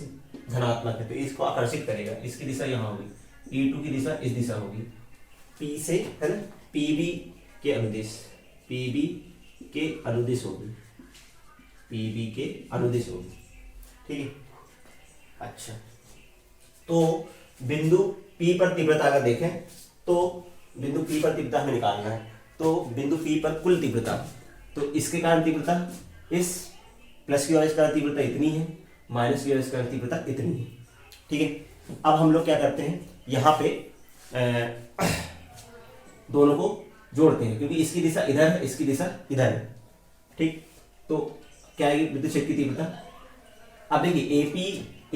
धनात्मक है, तो इसको आकर्षित करेगा। इसकी दिशा यहाँ होगी, E2 की दिशा इस दिशा होगी, P से, है ना, PB के अनुदिश, PB के अनुदिश होगी, PB के अनुदिश होगी, ठीक है। अच्छा, तो बिंदु P पर तीव्रता अगर देखें, तो बिंदु P पर तीव्रता हमें निकालना है। तो बिंदु P पर कुल तीव्रता, तो इसके कारण तीव्रता, इस प्लस क्यू आवेश के कारण तीव्रता इतनी है, माइनस क्यू आवेश के कारण तीव्रता इतनी है, ठीक है। अब हम लोग क्या करते हैं, यहाँ पे दोनों को जोड़ते हैं, क्योंकि इसकी दिशा इधर है, इसकी दिशा इधर है, ठीक। तो क्या आएगी विद्युत क्षेत्र की तीव्रता। अब देखिए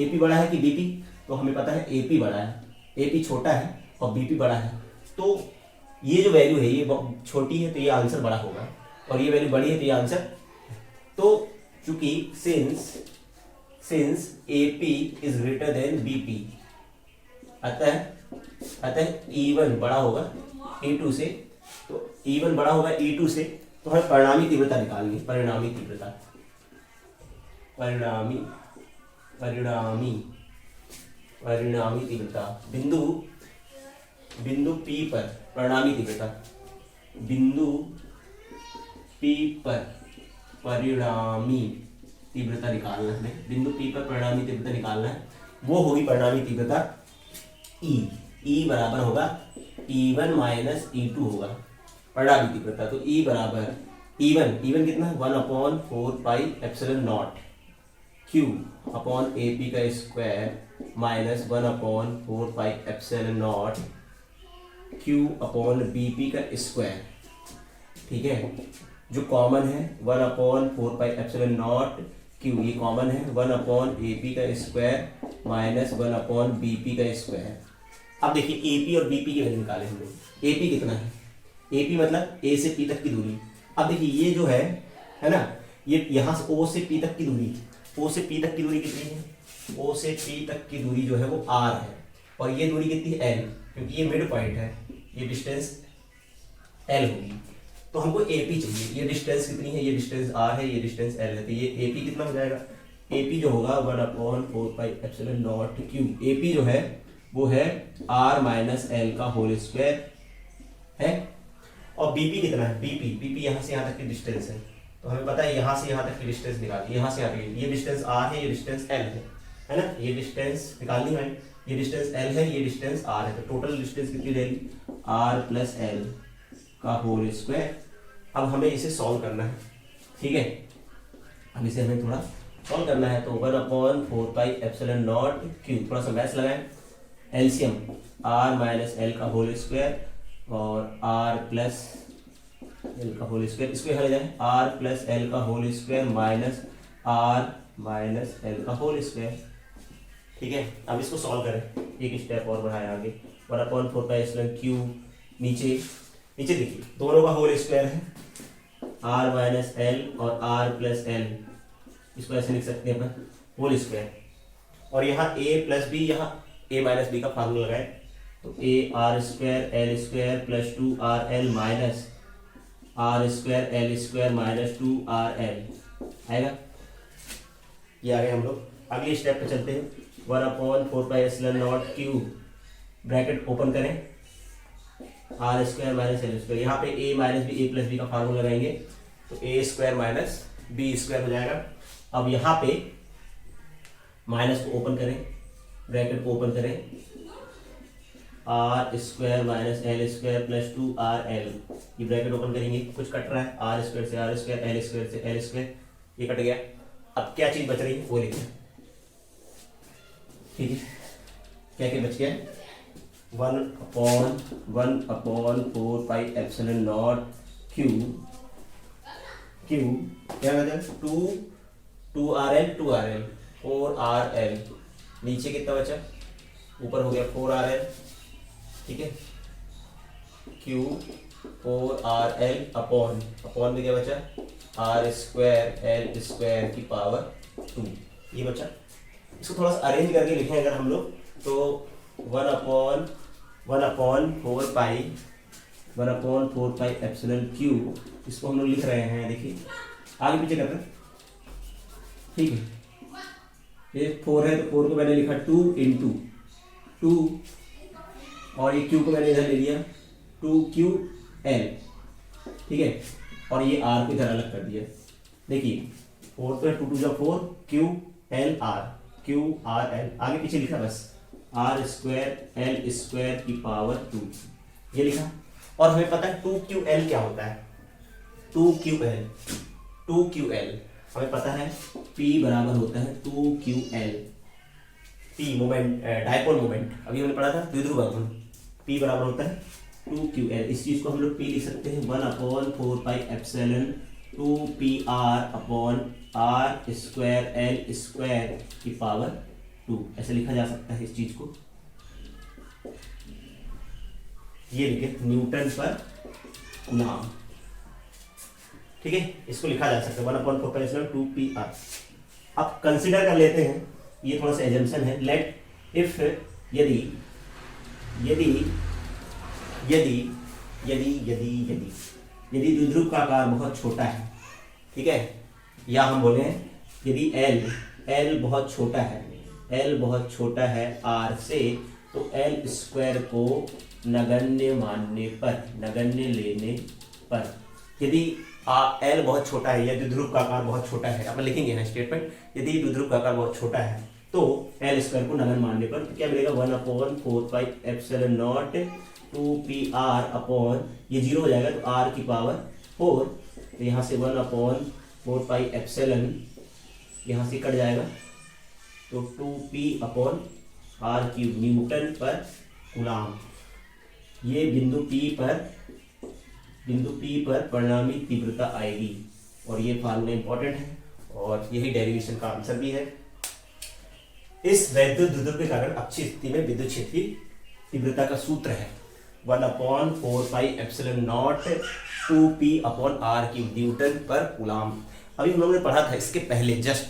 AP बड़ा है कि BP, तो हमें पता है AP बड़ा है, AP छोटा है और BP बड़ा है, तो ये जो वैल्यू है ये छोटी है, तो ये आंसर बड़ा होगा, और ये वैल्यू बड़ी है तो ये आंसर। तो चूंकि since AP is greater than BP, अतः E1 बड़ा होगा E2 से, तो E1 बड़ा होगा E2 से, तो हमें परिणामी तीव्रता निकालनी, परिणामी तीव्रता बिंदु P पर परिणामी तीव्रता, बिंदु P पर परिणामी तीव्रता निकालना है, बिंदु P पर परिणामी तीव्रता निकालना है, वो होगी परिणामी तीव्रता E बराबर होगा E1 माइनस E2 होगा परिणामी तीव्रता। तो E बराबर E1 कितना, 1/4 pi epsilon naught Q upon AP का square minus 1/4 pi epsilon naught Q upon BP का स्क्वायर। ठीक है, जो कॉमन है 1/4 पाई एप्सिलॉन नॉट Q, ये कॉमन है 1/AP का स्क्वायर माइनस 1/BP का स्क्वायर। अब देखिए AP और BP की वैल्यू निकाले हम लोग। AP कितना है, AP मतलब A से P तक की दूरी। अब देखिए ये जो है ना, ये यहाँ से O से P तक की दूरी, O से P तक की दूरी कितनी है, O से P तक की दूरी जो है वो R है, और ये दूरी कितनी है L, क्योंकि ये मिड पॉइंट है, ये डिस्टेंस L होगी। तो हमको AP चाहिए, ये डिस्टेंस कितनी है, ये डिस्टेंस R है, ये डिस्टेंस L है, तो ये AP कितना हो जाएगा, AP जो होगा 1/4 pi epsilon naught Q। AP जो है वो है R माइनस L का होल स्क्वायर है। और BP कितना है, BP यहाँ से यहाँ तक की डिस्टेंस है, तो हमें पता है यहाँ से यहाँ तक की डिस्टेंस निकाली, यहाँ से यहाँ तक, ये डिस्टेंस R है, ये डिस्टेंस L है ना, ये डिस्टेंस निकालनी है, ये डिस्टेंस L है, ये डिस्टेंस R है, तो टोटल डिस्टेंस कितनी रहेगी, R प्लस L का होल स्क्वायर। अब हमें इसे सॉल्व करना है, ठीक है, अब इसे हमें थोड़ा सॉल्व करना है। तो 1/4 पाई एप्सिलॉन नॉट Q, थोड़ा सा मैथ्स लगाएं, एलसीएम R माइनस L का होल स्क्वायर और R प्लस L का होल स्क्वायर, इसको यहाँ ले जाए, R प्लस L का whole square minus R minus L का होल स्क्वायर। ठीक है, अब इसको सॉल्व करें, एक स्टेप और बढ़ाएं आगे, 1/4 पाई एप्सिलॉन Q, नीचे देखिए दोनों का होल स्क्वायर है, R माइनस L और R प्लस L, इसको ऐसे लिख सकते हैं अपन, होल स्क्वायर। और यहाँ A प्लस B, यहाँ A माइनस B का फार्मूला लगाए, तो A R square L square plus 2RL minus R square L square minus 2RL आएगा। ये आ गए हम लोग, अगले स्टेप पे चलते हैं। 1/4 pi epsilon naught Q, bracket open करें, R square minus L square, यहाँ पे A minus B, A plus B का फार्मूला लगाएंगे, तो A square minus B square हो जाएगा। अब यहाँ पे माइनस को ओपन करें, ब्रैकेट को ओपन करें, R square minus L square plus 2RL, ये ब्रैकेट ओपन करेंगे, कुछ कट रहा है, R स्क्वायर से R स्क्वायर, L स्क्वायर से L स्क्वायर, ये कट गया। अब क्या चीज बच रही है वो लिखें, ठीक है, क्या क्या बच गया, 1/4 पाई एप्सिलॉन नॉट Q क्या बचा, 2RL 4RL, नीचे कितना बचा, ऊपर हो गया 4RL, ठीक है, Q 4RL अपॉन में क्या बचा, R स्क्वायर L स्क्वायर की पावर 2, ये बचा। इसको थोड़ा सा अरेंज करके लिखें अगर हम लोग, तो 1/4 पाई एप्सिलॉन Q, इसको हम लोग लिख रहे हैं, देखिए आगे पीछे कर रहे हैं, ठीक है, ये 4 है तो 4 को मैंने लिखा 2 इंटू 2, और ये Q को मैंने इधर ले लिया 2QL, ठीक है, और ये R को इधर अलग कर दिया, देखिए 4 तो 2 2 4, QRL, आगे पीछे लिखा बस, R स्क्वायर L स्क्वायर की पावर 2, ये लिखा। और हमें पता है 2QL क्या होता है, 2QL हमें पता है P बराबर होता है 2QL, P moment, dipole moment, अभी हमने पढ़ा था द्विध्रुव आघूर्ण, P बराबर होता है 2QL, इस चीज को हम लोग P लिख सकते हैं 1/4 pi epsilon 2PR upon R square L square की पावर 2, ऐसे लिखा जा सकता है इस चीज को, ये लिखे न्यूटन पर कूलम, ठीक है, इसको लिखा जा सकता है 1/4π2pr। अब कंसिडर कर लेते हैं, ये थोड़ा सा एजम्पशन है, लेट इफ यदि यदि यदि यदि यदि यदि यदि द्विध्रुव का आकार बहुत छोटा है, ठीक है, या हम बोले यदि L बहुत छोटा है, L बहुत छोटा है R से, तो L स्क्वायर को नगण्य मानने पर, नगण्य लेने पर, यदि L बहुत छोटा है या द्विध्रुव का आकार बहुत छोटा है, अपन लिखेंगे ना स्टेटमेंट, यदि द्विध्रुव का आकार बहुत छोटा है तो L स्क्वायर को नगण्य मानने पर तो क्या मिलेगा 1/4πε0 2pr अपॉन, ये 0 हो जाएगा तो r की पावर 4, तो यहाँ से 1/4πε यहाँ से कट जाएगा तो 2p अपॉन r³ न्यूटन पर कूलाम। ये बिंदु P पर परिणामी तीव्रता आएगी, और ये फार्मूला इंपॉर्टेंट है और यही डेरिवेशन का आंसर भी है। इस वैद्युत द्विध्रुव के कारण अच्छी स्थिति में विद्युत क्षेत्र की तीव्रता का सूत्र है 1/4πε0 2p अपॉन r³ न्यूटन पर कूलाम। अभी हम लोगों ने पढ़ा था इसके पहले जस्ट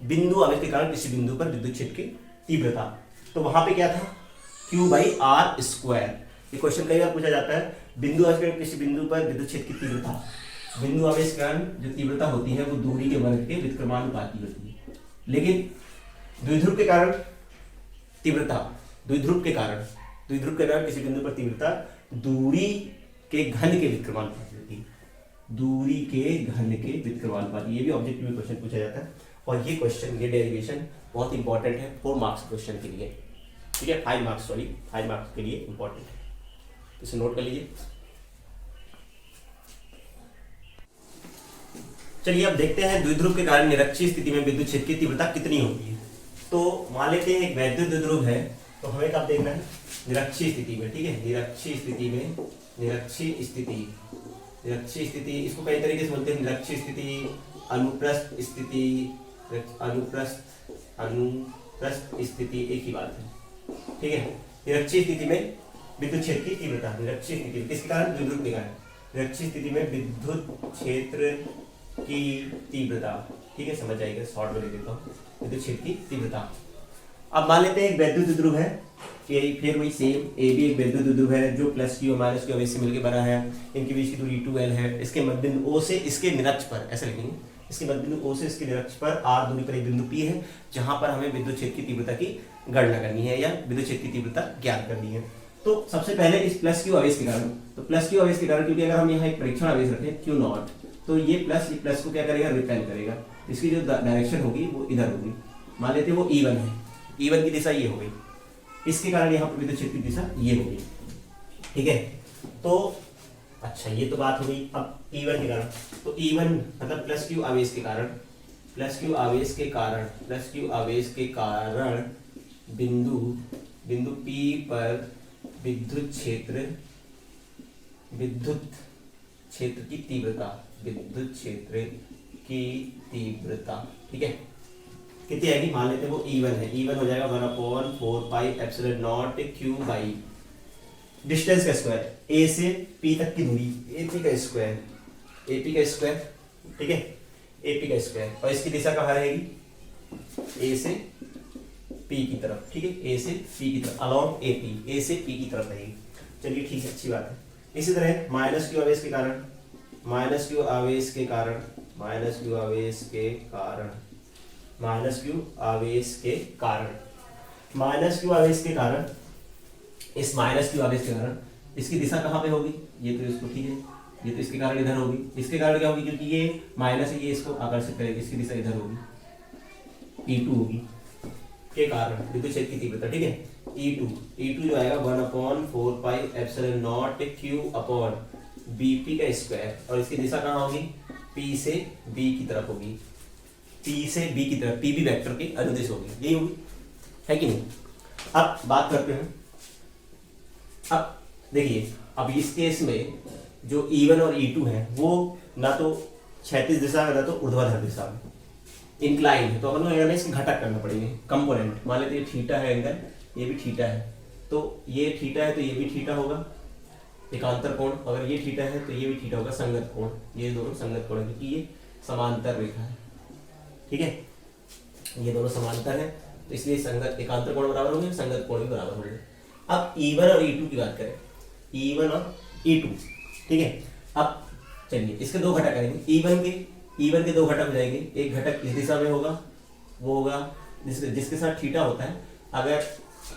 बिंदु आवेश के कारण किसी बिंदु पर विद्युत क्षेत्र की तीव्रता, तो वहां पे क्या था q/r²। ये क्वेश्चन कई बार पूछा जाता है, बिंदु आवेश के कारण किसी बिंदु पर विद्युत क्षेत्र की तीव्रता, बिंदु आवेश के कारण जो तीव्रता होती है वो दूरी के वर्ग के व्युत्क्रमानुपाती होती है, लेकिन द्विध्रुव के कारण तीव्रता, द्विध्रुव के कारण किसी बिंदु पर तीव्रता दूरी के घन के व्युत्क्रमानुपाती होती है, दूरी के घन के व्युत्क्रमानुपाती। ये भी ऑब्जेक्टिव में क्वेश्चन पूछा जाता है, और ये क्वेश्चन, ये डेरिवेशन बहुत इंपॉर्टेंट है 4 मार्क्स क्वेश्चन के लिए, ठीक है, 5 मार्क्स के लिए इंपॉर्टेंट है, इसे नोट कर लीजिए। चलिए अब देखते हैं द्विध्रुव के कारण निरक्षीय स्थिति में विद्युत क्षेत्र की तीव्रता कितनी होती है। तो मान लेते हैं एक वैद्युत द्विध्रुव है, तो हमें कब देखना है निरक्षीय स्थिति में, ठीक है, निरक्षीय स्थिति इसको कई तरीके से बोलते हैं, निरक्षीय स्थिति, अनुप्रस्थ स्थिति एक ही बात है, ठीक है। निरक्षीय स्थिति में विद्युत क्षेत्र की तीव्रता, निरक्षीय स्थिति किसके कारण, द्विध्रुव के कारण, निरक्षीय स्थिति में विद्युत क्षेत्र की तीव्रता, ठीक है, समझ आएगा, शॉर्ट में लिख देता हूँ, विद्युत क्षेत्र की तीव्रता। अब मान लेते हैं एक वैद्युत द्विध्रुव है, फिर वही सेम ए भी एक वैद्युत द्विध्रुव है जो प्लस q और माइनस q आवेश से मिलकर बना है, इनके बीच की दूरी 2l है, इसके मध्यबिंदु O से इसके निरक्ष पर, ऐसे लिखेंगे, इसके मध्यबिंदु O से इसके निरक्ष पर r दूरी पर एक बिंदु P है, जहां पर हमें विद्युत क्षेत्र की तीव्रता की गणना करनी है या विद्युत क्षेत्र की तीव्रता ज्ञात करनी है। तो सबसे पहले इस प्लस q आवेश के कारण, तो प्लस q आवेश के कारण, क्योंकि अगर हम यहाँ एक परीक्षण आवेश रखें Q0, तो ये प्लस को क्या करेगा, रिपेल करेगा, इसकी जो डायरेक्शन होगी वो इधर होगी, मान लेते हैं वो E1 है, E1 की दिशा ये हो गई, इसके कारण यहाँ पर विद्युत क्षेत्र की दिशा ये होगी, ठीक है। तो अच्छा ये तो बात हो गई। अब E1 के कारण, तो E1 मतलब प्लस q आवेश के कारण, बिंदु P पर विद्युत क्षेत्र की तीव्रता, ठीक है, कितनी आएगी, मान लेते हैं वो E1 है, E1 हो जाएगा 1/4πε0 q/, डिस्टेंस का स्क्वायर, A से P तक की दूरी, AP का स्क्वायर, ठीक है, AP का स्क्वायर, और इसकी दिशा कहाँ रहेगी, A से P की तरफ, ठीक है, A से P की तरफ, अलॉन्ग AP, A से P की तरफ रहेगी। चलिए ठीक है, अच्छी बात है। इसी तरह माइनस q आवेश के कारण, इस माइनस q आवेश के कारण इसकी दिशा कहाँ पे होगी, ये तो इसको, ठीक है, ये तो इसके कारण इधर होगी, इसके कारण क्या होगी, क्योंकि ये माइनस है, ये इसको आकर्षित करेगी, इसकी दिशा इधर होगी, E2 होगी के कारण विद्युत क्षेत्र की तीव्रता, ठीक है, E2 जो आएगा 1/4πε0 q/BP का स्क्वायर, और इसकी दिशा कहाँ होगी, P से B की तरफ होगी, PB वेक्टर की अनुदिश होगी, यही होगी, है कि नहीं। अब बात करते हैं, अब देखिए, अब इस केस में जो E1 और E2 है वो ना तो क्षैतिज दिशा में ना तो ऊर्ध्वाधर दिशा में, इंक्लाइन है, तो अपन को इसके घटक करना पड़ेंगे, कंपोनेंट। मान लेते ये थीटा है एंगल, ये भी थीटा है, तो ये थीटा है तो ये भी थीटा होगा, एकांतर कोण, अगर ये थीटा है तो ये भी थीटा होगा संगत कोण, ये दोनों संगत कोण है क्योंकि ये समांतर रेखा है, ठीक है, ये दोनों समांतर है तो इसलिए संगत एकांतर कोण बराबर होंगे, संगत कोण भी बराबर होंगे। अब E1 और E2 की बात करें, E1 और E2, ठीक है। अब चलिए इसके दो घटक करेंगे, E1 के दो घटक हो जाएंगे, एक घटक इस दिशा में होगा, वो होगा जिसके साथ थीटा होता है, अगर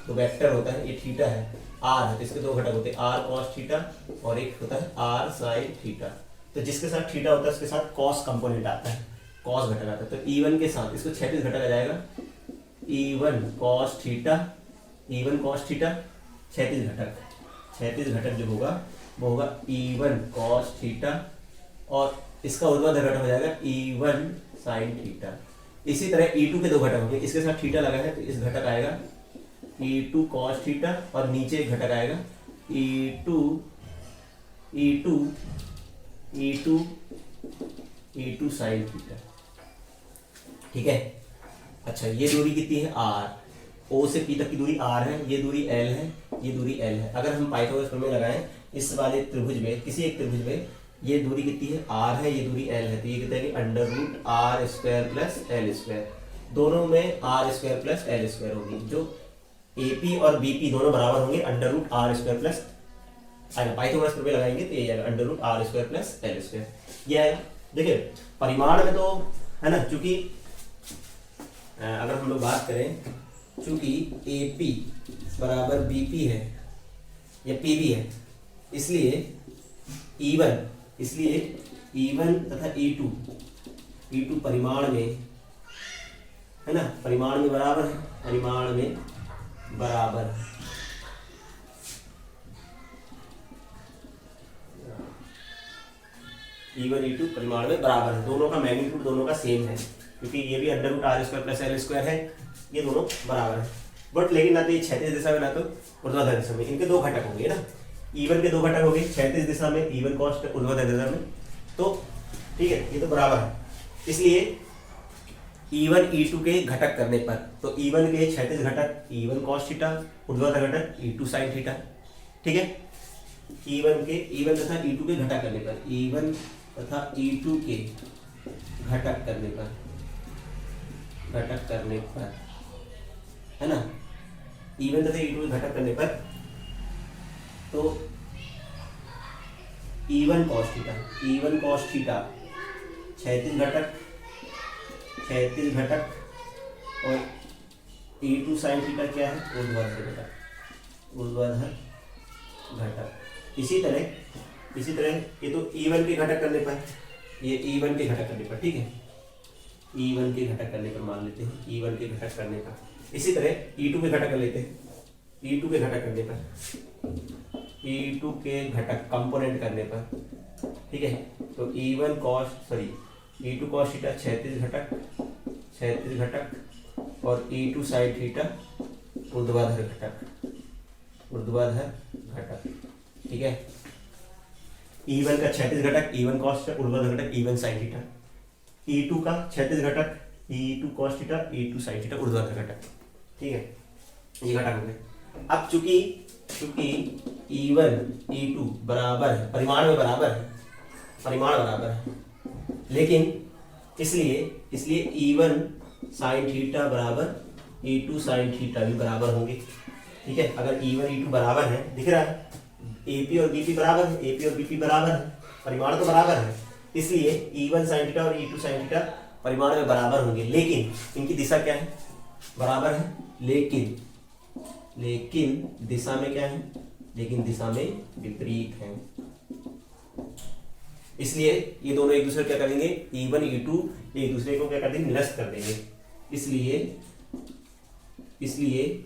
तो वेक्टर होता है ये थीटा है, आर है तो इसके दो घटक होते हैं, आर कॉस थीटा और एक होता है आर साइन थीटा। तो जिसके साथ थीटा होता है उसके साथ कॉस कंपोनेंट आता है, कॉस घटक आता है। तो E1 के साथ इसको क्षैतिज घटक आ जाएगा, E1 cos theta, E1 cos theta क्षैतिज घटक जो होगा वो होगा E1 कॉस थीटा और इसका ऊर्ध्वाधर घटक हो जाएगा E1 साइन थीटा। इसी तरह E2 के दो घटक होंगे, इसके साथ थीटा लगा है तो इस घटक आएगा E2 cos थीटा और नीचे एक घटक आएगा E2 sin थीटा, ठीक है। अच्छा ये दूरी कितनी है r, O से P तक की दूरी r है, ये दूरी l है, ये दूरी l है। अगर हम पाइथागोरस प्रमेय लगाएं इस वाले त्रिभुज में, किसी एक त्रिभुज में ये दूरी कितनी है r है, ये दूरी l है, तो ये कहते हैं कि under root R square plus L square, दोनों में R square plus L square होगी, जो AP और BP दोनों बराबर होंगे under root R square plus, Pythagoras प्रमेय लगाएंगे तो ये आएगा under root R square plus L square, ये आएगा। देखिए परिमाण में तो है ना, चूंकि अगर हम लोग बात करें, चूंकि AP बराबर BP है या PB है, इसलिए E1 तथा E2 परिमाण में है ना, परिमाण में बराबर है, परिमाण में बराबर E1 E2 परिमाण में बराबर है, दोनों का मैग्नीट्यूड दोनों का सेम है क्योंकि ये भी under root R square plus L square है, ये दोनों बराबर है। बट लेकिन ना तो ये क्षैतिज दिशा में ना तो ऊर्ध्वाधर दिशा में, इनके दो घटक होंगे ना, E1 के दो घटक होंगे क्षैतिज दिशा में, E1 cos ऊर्ध्वाधर दिशा में, तो ठीक है ये तो बराबर है। इसलिए E1 E2 के घटक करने पर, तो E1 के क्षैतिज घटक E1 cos थीटा, ऊर्ध्वाधर घटक E2 sin थीटा, ठीक है। E1 तथा E2 के घटक करने पर, E1 तथा E2 के घटक करने पर है ना, E1 तथा E2 के घटक करने पर तो E1 cos थीटा क्षैतिज घटक और E2 sin थीटा क्या है, ऊर्ध्वाधर घटक। इसी तरह ये तो E1 के घटक करने पर, ये E1 के घटक करने पर, ठीक है, E1 के घटक करने पर मान लेते हैं, E1 के घटक करने पर। इसी तरह E2 के घटक कर लेते हैं, E2 के घटक करने पर, E2 के घटक कंपोनेंट करने पर, ठीक है, तो E2 cos थीटा क्षैतिज घटक और E2 sin थीटा ऊर्ध्वाधर घटक, ठीक है। E1 का क्षैतिज घटक E1 cos थीटा, ऊर्ध्वाधर घटक E1 sin थीटा, E2 का क्षैतिज घटक E2 cos theta, E2 sin theta ऊर्ध्वाधर घटक, ठीक है, ये घटक हो गए। अब चूंकि E1 E2 बराबर है, परिमाण में बराबर है, लेकिन इसलिए E1 sin थीटा बराबर E2 sin थीटा भी बराबर होंगे, ठीक है। अगर E1 E2 बराबर है, दिख रहा है AP और BP बराबर है, परिमाण तो बराबर है, इसलिए E1 sin थीटा और E2 sin थीटा परिमाण में बराबर होंगे, लेकिन इनकी दिशा क्या है, बराबर है, लेकिन दिशा में क्या है, लेकिन दिशा में विपरीत है। इसलिए ये दोनों एक दूसरे को क्या करेंगे, E1 E2 एक दूसरे को क्या कर देंगे, निरस्त कर देंगे। इसलिए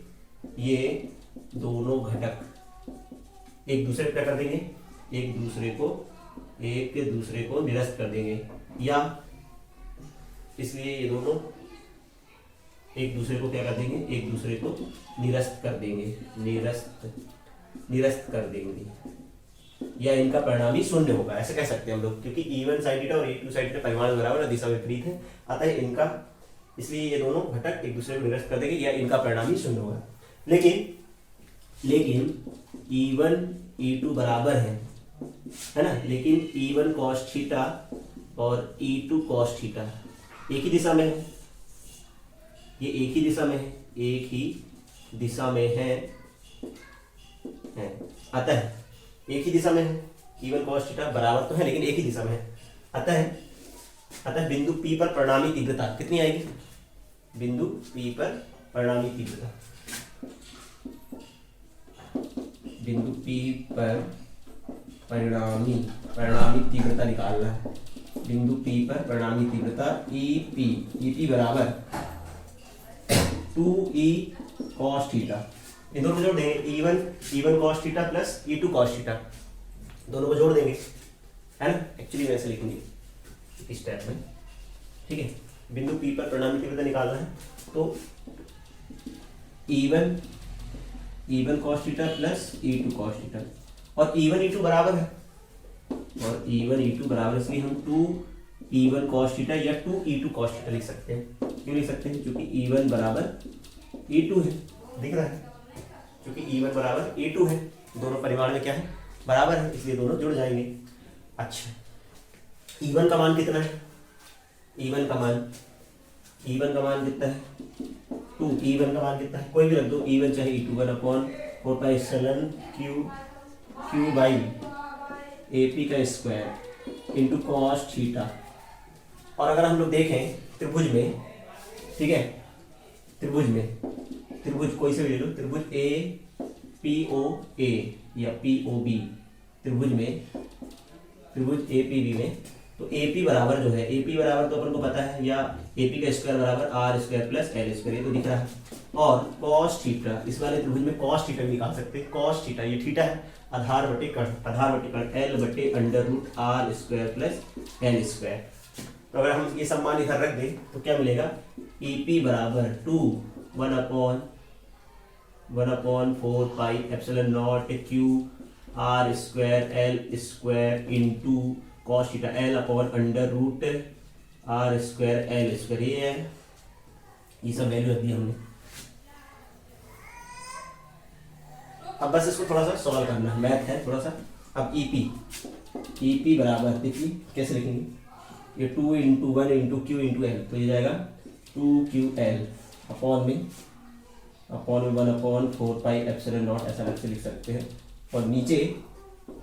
ये दोनों घटक एक दूसरे को क्या कर देंगे, एक दूसरे को निरस्त कर देंगे, या इसलिए ये दोनों एक दूसरे को क्या कर देंगे, एक दूसरे को निरस्त कर देंगे, या इनका परिणाम ही शून्य होगा, ऐसे कह सकते हैं हम लोग, क्योंकि E1 sin थीटा और E2 sin थीटा परिमाण बराबर है, दिशा विपरीत है, अतः इनका, इसलिए ये दोनों घटक एक दूसरे को निरस्त कर देंगे या इनका परिणाम ही शून्य होगा। लेकिन E1 E2 बराबर है ना, लेकिन E1 cos थीटा और E2 cos थीटा एक ही दिशा में है, ये एक ही दिशा में है, एक ही दिशा में है अतः एक ही दिशा में है, E1 cos थीटा बराबर तो है लेकिन एक ही दिशा में है, अतः बिंदु P पर परिणामी तीव्रता कितनी आएगी, बिंदु P पर परिणामी तीव्रता, बिंदु P पर परिणामी तीव्रता निकालना है, बिंदु P पर परिणामी तीव्रता EP बराबर 2E cos थीटा, इन दोनों को जोड़ देंगे, E1 cos theta plus E2 cos theta, दोनों को जोड़ देंगे, है ना, एक्चुअली वैसे लिखेंगे इस स्टेप में, ठीक है। बिंदु P पर परिणामी तीव्रता निकालना है, तो E1 cos theta plus E2 cos theta, और E1 E2 बराबर है, और E1 E2 बराबर, इसलिए हम 2E1 cos थीटा या 2E2 cos थीटा लिख सकते हैं। क्यों लिख सकते हैं, क्योंकि E1 बराबर E2 है, दिख रहा है, क्योंकि E1 बराबर E2 है, दोनों परिमाण में क्या है, बराबर है, इसलिए दोनों जुड़ जाएंगे। अच्छा, E1 का मान कितना है, E1 का मान कितना है 2, E1 का मान कितना है, कोई भी रख दो, E1 चाहे E2, 1/4 Q बाई AP का स्क्वायर इंटू कॉस थीटा। और अगर हम लोग देखें त्रिभुज में, ठीक है, त्रिभुज कोई से भी ले लो, त्रिभुज APOA या POB, त्रिभुज APB में, तो AP बराबर जो है, AP बराबर तो अपन को पता है, या AP का स्क्वायर बराबर R square plus L square, ये तो दिख रहा है, और कॉस थीटा, इस वाले त्रिभुज में कॉस थीटा भी निकाल सकते हैं, कॉस थीटा ये थीटा है, आधार बटे कर्ण L बटे under root R square plus L square. तो अगर हम ये सम्मान इधर रख दें तो क्या मिलेगा, EP बराबर 1/4 pi epsilon naught Q R square L square into cos theta L upon under root R square L square, ये है, ये सब वैल्यू रख दी हमने। अब बस इसको थोड़ा सा सॉल्व करना है, मैथ है थोड़ा सा। अब EP बराबर देखिए कैसे लिखेंगे, ये 2 into 1 into Q into L, तो ये जाएगा 2QL अपॉन में 1/4 पाई एप्सिलॉन नॉट, ऐसा करके लिख सकते हैं, और नीचे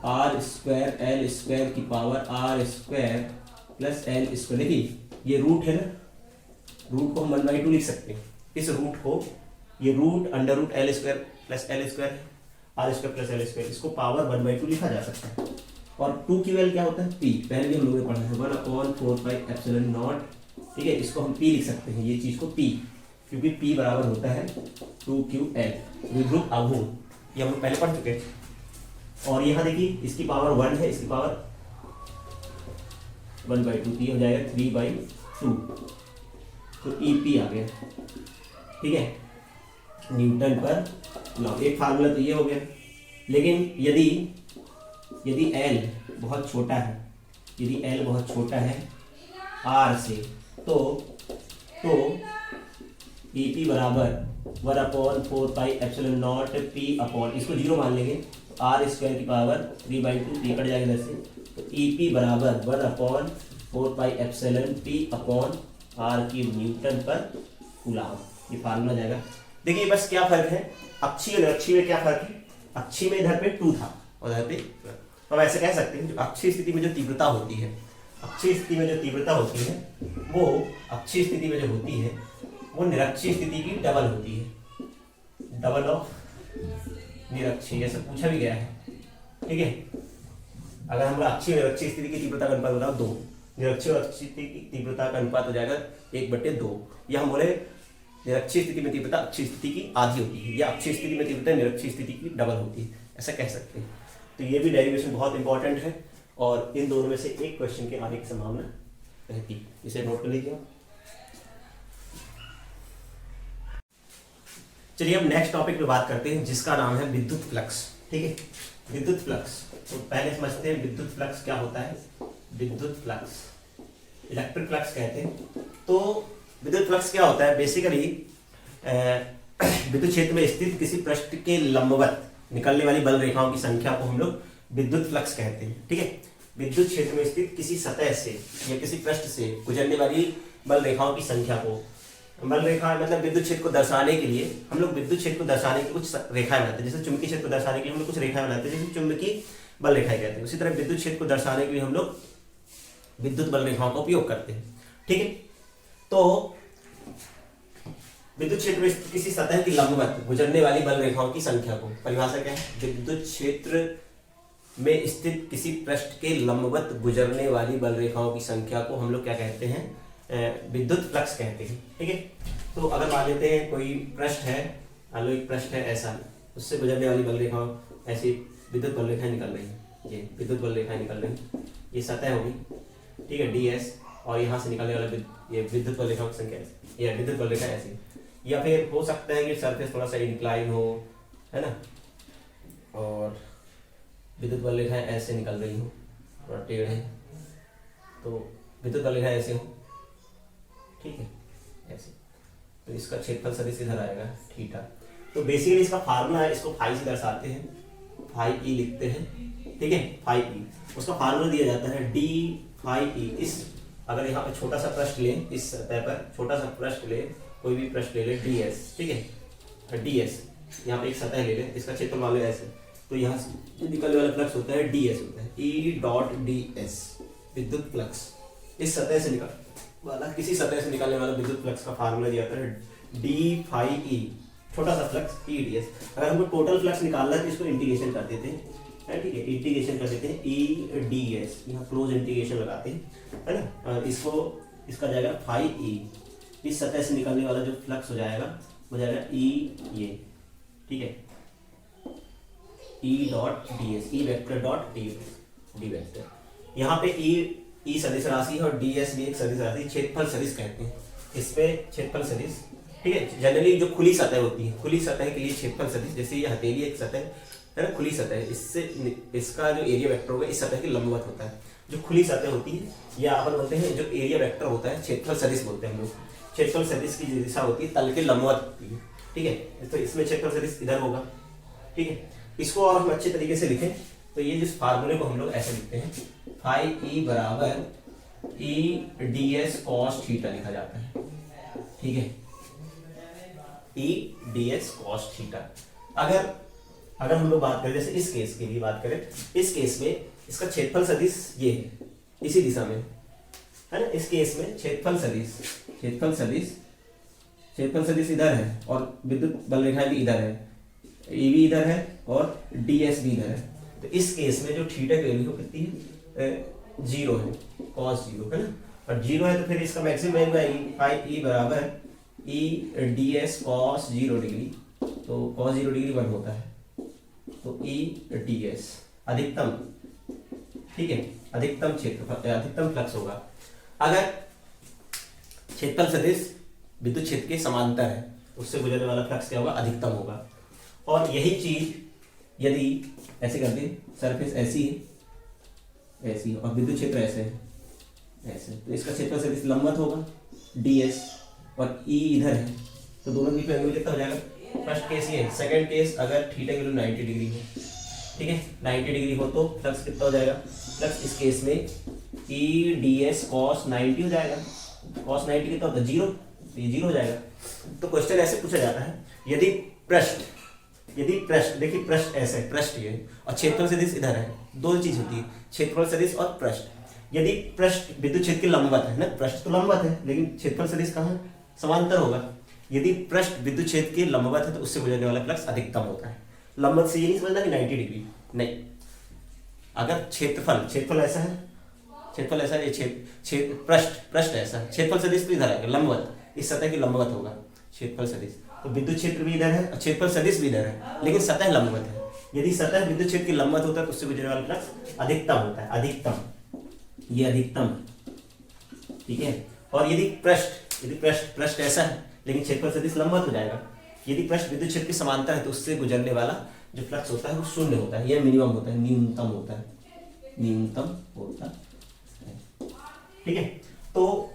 R स्क्वायर L स्क्वायर की power R square plus L square, देखिए ये रूट है ना, रूट को हम 1/2 लिख सकते हैं, इस रूट को, ये root under root L square plus L square R square plus L square, इसको पावर 1/2 लिखा जा सकता है। और 2QL क्या होता है, P, पहले भी हम लोगों ने पढ़ा है, 1/4 पाई एप्सिलॉन नॉट, ठीक है, इसको हम P लिख सकते हैं, ये चीज को P, क्योंकि P बराबर होता है 2QL, विध्रुव आघूर्ण, ये हम लोग पहले पढ़ चुके हैं। और यहाँ देखिए इसकी पावर 1 है, इसकी पावर 1/2, P हो जाएगा 3/2, तो EP आ गया, ठीक है, न्यूटन पर लॉ। एक फार्मूला तो ये हो गया, लेकिन यदि L बहुत छोटा है, R से, तो EP बराबर 1/4 pi epsilon not P upon, इसको 0 मान लेंगे, R स्क्वायर की पावर 3/2, P कट जाएगा इधर से, तो EP बराबर 1/4 pi epsilon P upon R की न्यूटन पर कूलाम, ये फार्मूला जाएगा। देखिए बस क्या फर्क है, अक्षीय और निरक्षीय में क्या फर्क है, अक्षीय में इधर पे 2 था और इधर पे, तो ऐसे कह सकते हैं, जो अक्षीय स्थिति में जो तीव्रता होती है, वो निरक्षीय स्थिति की डबल होती है, डबल ऑफ निरक्षीय, जैसे पूछा भी गया है, ठीक है। अगर हम अक्षीय और निरक्षीय स्थिति की तीव्रता का अनुपात बताओ 2, निरक्षीय और अक्षीय स्थिति की तीव्रता का अनुपात हो जाएगा 1/2, या हम बोले निरक्षीय स्थिति में तीव्रता अक्षीय स्थिति की आधी होती है, या अक्षीय स्थिति में तीव्रता निरक्षीय स्थिति की डबल होती है, ऐसा कह सकते हैं। तो ये भी डेरिवेशन बहुत इंपॉर्टेंट है, और इन दोनों में से एक क्वेश्चन के आने की संभावना रहती है, इसे नोट कर लीजिए। चलिए अब नेक्स्ट टॉपिक पे बात करते हैं, जिसका नाम है विद्युत फ्लक्स, ठीक है, विद्युत फ्लक्स। तो पहले समझते हैं विद्युत फ्लक्स क्या होता है। विद्युत फ्लक्स, इलेक्ट्रिक फ्लक्स कहते हैं। तो विद्युत फ्लक्स क्या होता है, बेसिकली विद्युत क्षेत्र में स्थित किसी पृष्ठ के लंबवत निकलने वाली बल रेखाओं की संख्या को हम लोग विद्युत फ्लक्स कहते हैं। ठीक है, विद्युत क्षेत्र में स्थित किसी सतह से या किसी पृष्ठ से गुजरने वाली बल रेखाओं की संख्या को, बल रेखा मतलब विद्युत क्षेत्र को दर्शाने के लिए हम लोग विद्युत क्षेत्र को दर्शाने की कुछ रेखाएं बनाते हैं। जैसे चुंबकीय क्षेत्र को दर्शाने के लिए हम लोग कुछ रेखाएं बनाते हैं, जैसे चुंबकीय बल रेखाएं कहते हैं। उसी तरह विद्युत क्षेत्र को दर्शाने के लिए हम लोग विद्युत बल रेखाओं का उपयोग करते हैं। ठीक है, तो विद्युत क्षेत्र में किसी सतह की लंबवत गुजरने वाली बल रेखाओं की संख्या को, परिभाषा क्या है, विद्युत क्षेत्र में स्थित किसी पृष्ठ के लंबवत गुजरने वाली बल रेखाओं की संख्या को हम लोग क्या कहते हैं, विद्युत फ्लक्स कहते हैं। ठीक है, तो अगर मान लेते हैं कोई पृष्ठ है, मान लो एक पृष्ठ है ऐसा, उससे गुजरने वाली बल रेखाओं, ऐसी विद्युत बल रेखाएं निकल रही हैं, ये विद्युत बल रेखाएं निकल रही हैं, ये सतह होगी। ठीक है, ds, और यहाँ से निकलने वाला ये विद्युत बल रेखाओं की संख्या, ये विद्युत बल रेखा ऐसी, या फिर हो सकता है कि सरफेस थोड़ा सा इंक्लाइन हो, है ना, और विद्युत बल रेखाएं ऐसे निकल रही हो, थोड़ा टेढ़ है, तो विद्युत बल रेखाएं ऐसे हो। ठीक है, ऐसे, तो इसका क्षेत्रफल सदिश इधर आएगा थीटा। तो बेसिकली इसका फार्मूला है, इसको फाई से दर्शाते हैं, फाई ई लिखते हैं। ठीक है, फाई ई, उसका फार्मूला दिया जाता है डी फाई ई। इस अगर यहाँ पे छोटा सा पृष्ठ ले, इस सतह पर छोटा सा पृष्ठ ले, कोई भी पृष्ठ ले ले ds, ठीक है, ds, यहाँ पे एक सतह ले ले, इसका क्षेत्रफल मान लो ऐसे, तो यहाँ से निकलने वाला फ्लक्स होता है ds होता है, E डॉट ds, विद्युत फ्लक्स। इस सतह से निकल वाला, किसी सतह से निकलने वाला विद्युत फ्लक्स का फार्मूला दिया जाता है डी फाई ई, छोटा सा फ्लक्स E ds। अगर हमको टोटल फ्लक्स निकालना है तो इसको इंटीग्रेशन कर देते हैं, ठीक है, इंटीग्रेशन कर देते हैं E ds, यहाँ क्लोज इंटीग्रेशन लगाते हैं, है ना, और इसको, इसका जाएगा फाई ई, इस सतह से निकलने वाला जो फ्लक्स हो जाएगा वो जाएगा E ये, ठीक है, E dot ds, E vector dot D vector. यहाँ पे E सदिश राशि है और ds भी एक सदिश राशि, क्षेत्रफल सदिश कहते हैं इस पे, क्षेत्रफल सदिश। ठीक है, जनरली जो खुली सतह होती है, खुली सतह के लिए क्षेत्रफल सदिश, जैसे ये हथेली एक सतह है ना, खुली सतह, इससे इसका जो एरिया वेक्टर होगा इस सतह के लंबवत होता है। जो खुली सतह होती है, या अपन बोलते हैं जो एरिया वेक्टर होता है, क्षेत्रफल सदिश बोलते हैं हम लोग। क्षेत्रफल सदिश की दिशा होती है तल के लंबवत होती है। ठीक है, तो इसमें क्षेत्रफल सदिश इधर होगा। ठीक है, इसको और हम अच्छे तरीके से लिखें तो ये जिस फार्मूले को हम लोग ऐसे लिखते हैं, फाई ई बराबर E ds cos थीटा लिखा जाता है। ठीक है, E ds cos थीटा। अगर हम लोग बात करें, जैसे इस केस के लिए बात करें, इस केस में इसका क्षेत्रफल सदिश ये है, इसी दिशा में, है ना, इस केस में क्षेत्रफल सदिश इधर है और विद्युत बल रेखाएं भी इधर है, E भी इधर है और ds भी इधर है। तो इस केस में जो थीटा की वैल्यू कितनी है, 0 है, cos 0 है ना, और 0 है तो फिर इसका मैक्सिमम वैल्यू आएगी फाई ई बराबर E ds cos 0 डिग्री, तो cos 0 डिग्री 1 होता है, तो E ds अधिकतम, ठीक है, अधिकतम क्षेत्रफल, अधिकतम फ्लक्स होगा। अगर क्षेत्रफल सदिश विद्युत क्षेत्र के समांतर है, उससे गुजरने वाला फ्लक्स क्या होगा, अधिकतम होगा। और यही चीज यदि ऐसे कर दे, सरफेस ऐसी है, ऐसी और विद्युत क्षेत्र ऐसे है, ऐसे, तो इसका क्षेत्रफल सदिश लंबवत होगा ds, और E इधर है, तो दोनों बीच में एंगल कितना हो जाएगा। फर्स्ट केस ये है। सेकंड केस, अगर थीटा की वैल्यू 90 डिग्री हो, ठीक है, 90 डिग्री हो तो फ्लक्स कितना हो जाएगा, फ्लक्स इस केस में E ds cos 90 हो जाएगा। cos 90 कितना होता है, 0, तो ये 0 हो जाएगा। तो क्वेश्चन ऐसे पूछा जाता है, यदि पृष्ठ देखिए, पृष्ठ ऐसे है, पृष्ठ ये और क्षेत्रफल सदिश इधर है, दो चीज होती है, क्षेत्रफल सदिश और पृष्ठ। यदि पृष्ठ विद्युत क्षेत्र के लंबवत है ना, पृष्ठ तो लंबवत है लेकिन क्षेत्रफल सदिश कहाँ समांतर होगा। यदि पृष्ठ विद्युत क्षेत्र के लंबवत है तो उससे गुजरने वाला फ्लक्स अधिकतम होता है। लंबवत से ये नहीं समझना कि 90 डिग्री नहीं, अगर क्षेत्रफल ऐसा है, ये पृष्ठ ऐसा है, क्षेत्रफल सदिश तो इधर आएगा, लंबवत, इस सतह के लंबवत होगा क्षेत्रफल सदिश, तो विद्युत क्षेत्र भी इधर है और क्षेत्रफल सदिश भी इधर है, लेकिन सतह लंबवत है। यदि सतह विद्युत क्षेत्र के लंबवत होता है तो उससे गुजरने वाला फ्लक्स अधिकतम होता है, अधिकतम, ये अधिकतम, ठीक है। और यदि पृष्ठ ऐसा है लेकिन क्षेत्रफल सदिश लंबवत हो जाएगा। यदि पृष्ठ विद्युत क्षेत्र के समांतर है तो उससे गुजरने वाला जो फ्लक्स होता है वो शून्य होता है, यह मिनिमम होता है, न्यूनतम होता है, ठीक है। तो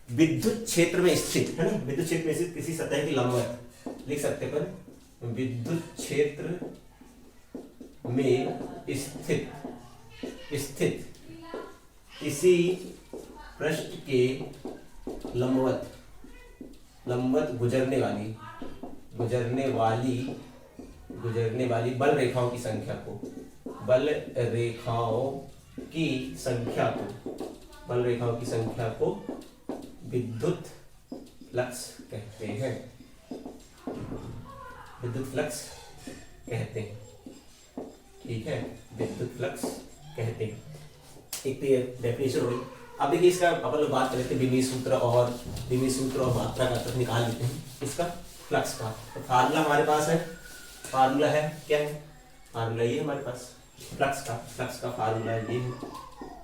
विद्युत क्षेत्र में स्थित, है ना, विद्युत क्षेत्र में स्थित किसी सतह की लंबवत लिख सकते हैं, पर विद्युत क्षेत्र में स्थित किसी पृष्ठ के लंबवत गुजरने वाली बल रेखाओं की संख्या को विद्युत फ्लक्स कहते हैं। ठीक है, विद्युत फ्लक्स कहते हैं। एक तो ये डेफिनेशन हो गई। अब देखिए इसका अपन लोग बात कर लेते हैं विमीय सूत्र और मात्रा का अर्थ निकाल लेते हैं इसका फ्लक्स का। तो फार्मूला हमारे पास है, फार्मूला है क्या है, फार्मूला ये हमारे पास फ्लक्स का फार्मूला ये है,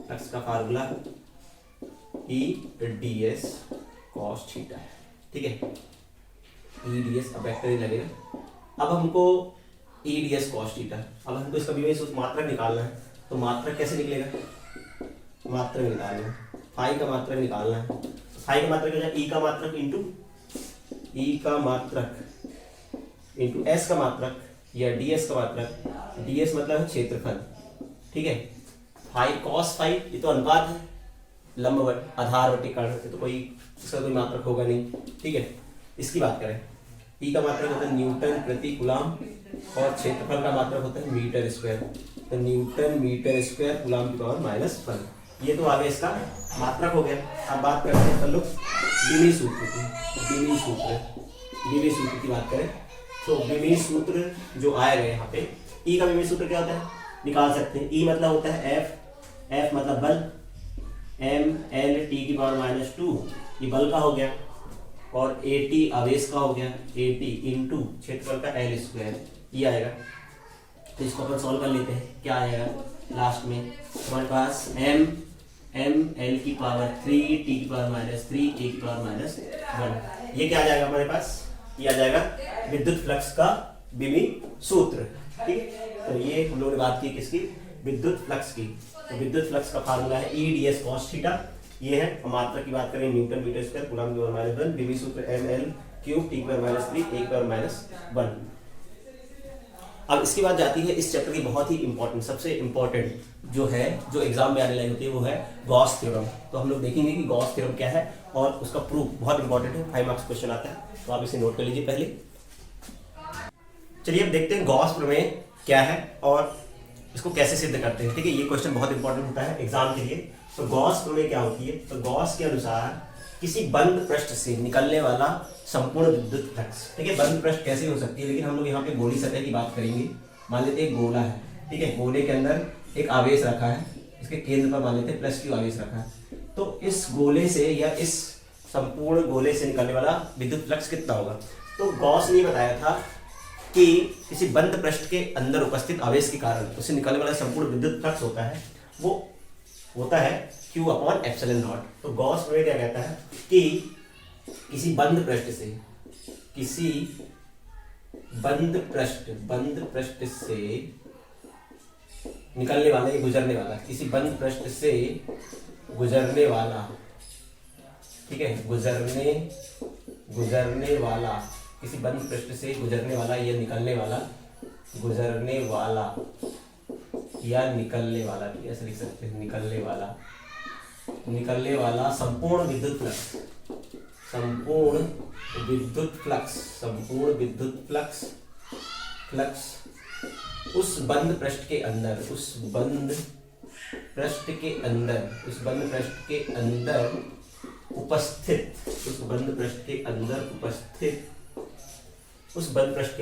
फ्लक्स का formula E ds cos theta है। ठीक है, E ds अब वेक्टर ही लगेगा। अब हमको E ds cos थीटा, अब हमको इसका विमीय सूत्र मात्रक निकालना है। तो मात्रक कैसे निकलेगा, मात्रक निकालना है, फाई का मात्रक निकालना है। फाई का मात्रक क्या है, E का मात्रक इंटू S का मात्रक या ds का मात्रक। ds मतलब है क्षेत्रफल। ठीक है, फाई cos फाई ये तो अनुपात है, लंबवत आधार बटे कर्ण, तो कोई इसका कोई मात्रक होगा नहीं। ठीक है, इसकी बात करें, E का मात्रक होता है न्यूटन प्रति कूलम और क्षेत्रफल का मात्रक होता है मीटर स्क्वायर। तो न्यूटन मीटर स्क्वायर कूलम की पावर -1। ये तो आगे इसका मात्रक हो गया। अब बात करते हैं अपन लोग विमीय सूत्र की बात करें तो विमीय सूत्र जो आएगा यहाँ पे, E का विमीय सूत्र क्या होता है निकाल सकते हैं। E मतलब होता है F मतलब बल, ml t की पावर -2 ये बल का हो गया, और at आवेश का हो गया, at इंटू क्षेत्रफल का l स्क्वायर ये आएगा। तो इसको अपन सॉल्व कर लेते हैं, क्या आएगा लास्ट में हमारे पास ml की पावर 3 t की पावर -3 a की पावर -1। ये क्या आ जाएगा हमारे पास, ये आ जाएगा विद्युत फ्लक्स का विमीय सूत्र। ठीक है, तो ये हम लोगों ने बात की किसकी, विद्युत फ्लक्स की। तो विद्युत फ्लक्स का फार्मूला है E ds cos थीटा, ये है। और मात्रा की बात करें न्यूटन मीटर स्क्वायर कूलम की पावर -1, विमीय सूत्र ml क्यूब t की पावर -3 a की पावर -1। अब इसके बाद जाती है इस चैप्टर की बहुत ही इंपॉर्टेंट, सबसे इंपॉर्टेंट जो एग्जाम में आने लगी होती है, वो है गॉस थ्योरम। तो हम लोग देखेंगे कि गॉस थ्योरम क्या है और उसका प्रूफ बहुत इंपॉर्टेंट है, 5 मार्क्स क्वेश्चन आता है, तो आप इसे नोट कर लीजिए पहले। चलिए अब देखते हैं गॉस प्रमेय क्या है और इसको कैसे सिद्ध करते हैं। ठीक है, ये क्वेश्चन बहुत इंपॉर्टेंट होता है एग्जाम के लिए। तो गॉस प्रमेय क्या होती है, तो गॉस के अनुसार किसी बंद पृष्ठ से निकलने वाला संपूर्ण विद्युत फ्लक्स। ठीक है, बंद पृष्ठ कैसे हो सकती है, लेकिन हम लोग यहाँ पे गोली सतह की बात करेंगे। मान लेते हैं एक गोला है, ठीक है, गोले के अंदर एक आवेश रखा है, इसके केंद्र पर मान लेते हैं +q आवेश रखा है। तो इस गोले से या इस संपूर्ण गोले से निकलने वाला विद्युत फ्लक्स कितना होगा। तो गॉस ने बताया था कि किसी बंद पृष्ठ के अंदर उपस्थित आवेश के कारण उससे निकलने वाला संपूर्ण विद्युत फ्लक्स होता है, वो होता है Q/ε0। तो गॉस प्रमेय क्या कहता है कि किसी बंद पृष्ठ से निकलने वाला या गुजरने वाला, किसी बंद पृष्ठ से गुजरने वाला, ठीक है, गुजरने वाला किसी बंद पृष्ठ से गुजरने वाला या निकलने वाला, ऐसे लिख सकते हैं, निकलने वाला संपूर्ण विद्युत फ्लक्स उस बंद पृष्ठ के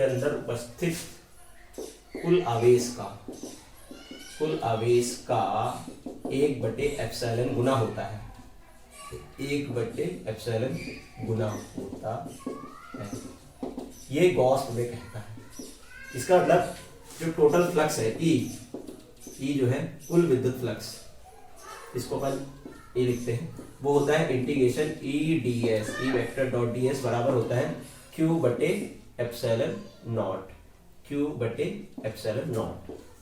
अंदर उपस्थित कुल आवेश का 1/ε गुना होता है। 1/ε गुना होता है, ये गॉस प्रमेय कहता है। इसका मतलब जो टोटल फ्लक्स है E जो है कुल विद्युत फ्लक्स, इसको अपन E लिखते हैं, वो होता है integration E vector dot ds बराबर होता है Q/ε0।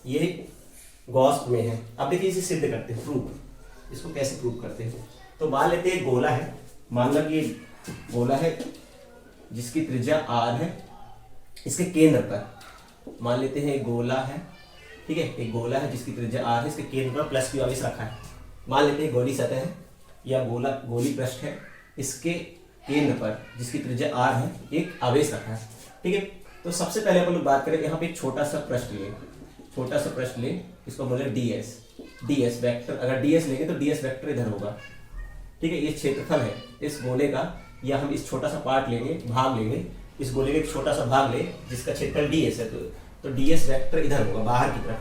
ये गॉस प्रमेय है। अब देखिए इसे सिद्ध करते हैं, प्रूफ, इसको कैसे प्रूफ करते हैं। तो मान लेते हैं गोला है, मान लो कि ये गोला है जिसकी त्रिज्या r है, इसके केंद्र पर मान लेते हैं गोला है, ठीक है, एक गोला है जिसकी त्रिज्या r है, इसके केंद्र पर प्लस क्यू आवेश रखा है। मान लेते हैं गोली सतह है या गोली पृष्ठ है, इसके केंद्र पर जिसकी त्रिज्या r है एक आवेश रखा है। ठीक है, तो सबसे पहले अपन लोग बात करें, यहाँ पे एक छोटा सा पृष्ठ ले, इसको बोले ds वेक्टर। अगर ds लेंगे तो ds वेक्टर इधर होगा। ठीक है, ये क्षेत्रफल है इस गोले का, या हम इस छोटा सा पार्ट लेंगे, भाग लेंगे, इस गोले का एक छोटा सा भाग ले जिसका क्षेत्रफल ds है, तो ds वेक्टर इधर होगा बाहर की तरफ।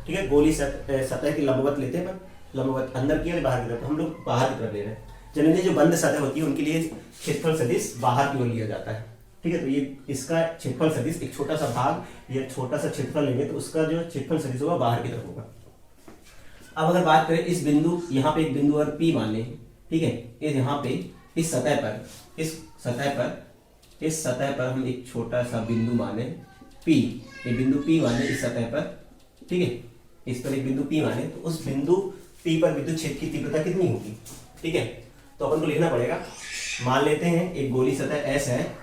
ठीक है, गोली सतह की लंबवत लेते हैं, पर लंबवत अंदर की या बाहर की तरफ, हम लोग बाहर की तरफ ले रहे हैं। जनरली जो बंद सतह होती है उनके लिए क्षेत्रफल सदिश बाहर की ओर लिया जाता है। ठीक है, तो ये इसका क्षेत्रफल सदिश एक छोटा सा भाग या छोटा सा क्षेत्रफल लेंगे तो उसका जो क्षेत्रफल सदिश होगा बाहर की तरफ होगा। अब अगर बात करें इस बिंदु, यहाँ पे एक बिंदु और P मान लें। ठीक है, यहाँ पे इस सतह पर हम एक छोटा सा बिंदु माने P, ये बिंदु P माने इस सतह पर। ठीक है, इस पर एक बिंदु P माने, तो उस बिंदु P पर विद्युत क्षेत्र की तीव्रता कितनी होगी। ठीक है, तो अपन को लिखना पड़ेगा, मान लेते हैं एक गोली सतह S है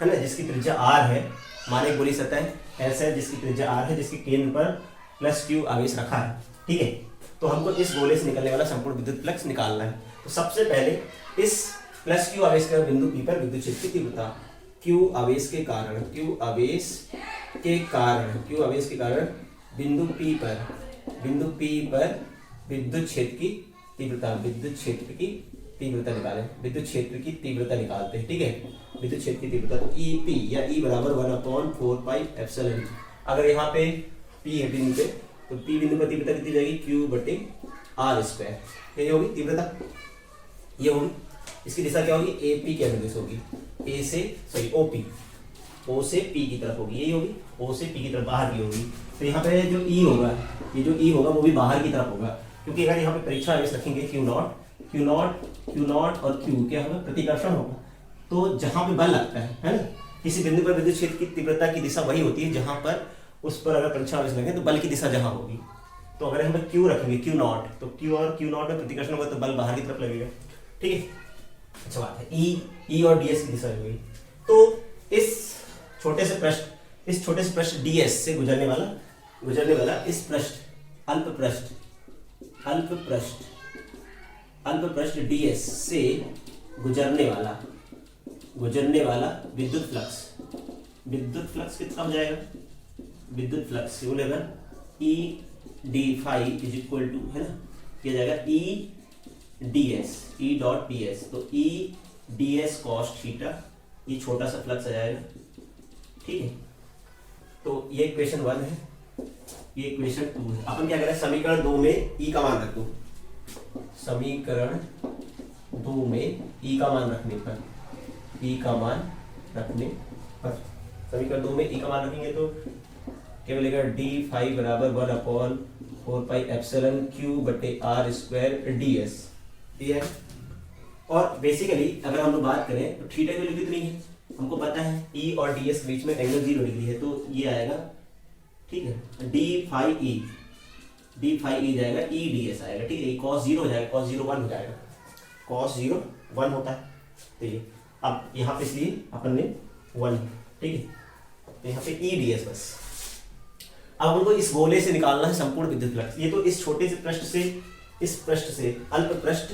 ना, जिसकी त्रिज्या r है। मान एक गोली सतह S है जिसकी त्रिज्या r है, जिसके केंद्र पर प्लस q आवेश रखा है। ठीक है, तो हमको इस गोले से निकलने वाला संपूर्ण विद्युत फ्लक्स निकालना है। तो सबसे पहले इस प्लस q आवेश के बिंदु P पर विद्युत क्षेत्र की तीव्रता, q आवेश के कारण बिंदु P पर विद्युत क्षेत्र की तीव्रता निकालें, विद्युत क्षेत्र की तीव्रता निकालते हैं। ठीक है, विद्युत क्षेत्र की तीव्रता, तो EP या E बराबर 1/4πε। अगर यहाँ पे P है बिंदु पे, तो P बिंदु पर तीव्रता कितनी जाएगी, Q/r²। ये होगी तीव्रता, ये होगी। इसकी दिशा क्या होगी, AP के अनुदिश होगी, O से P की तरफ होगी, यही होगी, O से P की तरफ बाहर की होगी। तो यहाँ पे जो E होगा, ये जो E होगा वो भी बाहर की तरफ होगा, क्योंकि अगर यहाँ पे परीक्षा आवेश रखेंगे Q0 और Q क्या होगा, प्रतिकर्षण होगा। तो जहां पे बल लगता है ना, किसी बिंदु पर विद्युत क्षेत्र की तीव्रता की दिशा वही होती है जहां पर उस पर अगर परीक्षा आवेश लगे तो बल की दिशा जहां होगी। तो अगर हम Q रखेंगे Q0, तो Q और Q0 में प्रतिकर्षण होगा तो बल बाहर की तरफ लगेगा। ठीक है, अच्छा बात है। E और ds की दिशा होगी। तो इस छोटे से पृष्ठ ds से गुजरने वाला इस अल्प पृष्ठ ds से गुजरने वाला विद्युत फ्लक्स कितना हो जाएगा, विद्युत फ्लक्स वो लेगा E d phi is equal to, है ना, किया जाएगा E.ds। तो E.ds cos थीटा, ये छोटा सा फ्लक्स आ जाएगा। ठीक है, तो ये इक्वेशन 1 है, ये इक्वेशन 2 है। अपन क्या करें, समीकरण 2 में E का मान रख दो, समीकरण 2 में E का मान रखने पर समीकरण 2 में E का मान रखेंगे तो क्या मिलेगा, d phi बराबर 1/4πε/q/r² ds। ये है। और बेसिकली अगर हम लोग बात करें तो थीटा की वैल्यू कितनी है, हमको पता है E और ds के बीच में एंगल 0 डिग्री है, तो ये आएगा। ठीक है, d phi e जाएगा, E ds आएगा। ठीक है, cos 0 हो जाएगा, cos 0 1 हो जाएगा, cos 0 1 होता है। तो ये अब यहाँ पे इसलिए अपन ने 1, ठीक है, तो यहाँ पे E ds बस। अब हमको इस गोले से निकालना है संपूर्ण विद्युत फ्लक्स। ये तो इस छोटे से पृष्ठ से, इस पृष्ठ से अल्प पृष्ठ,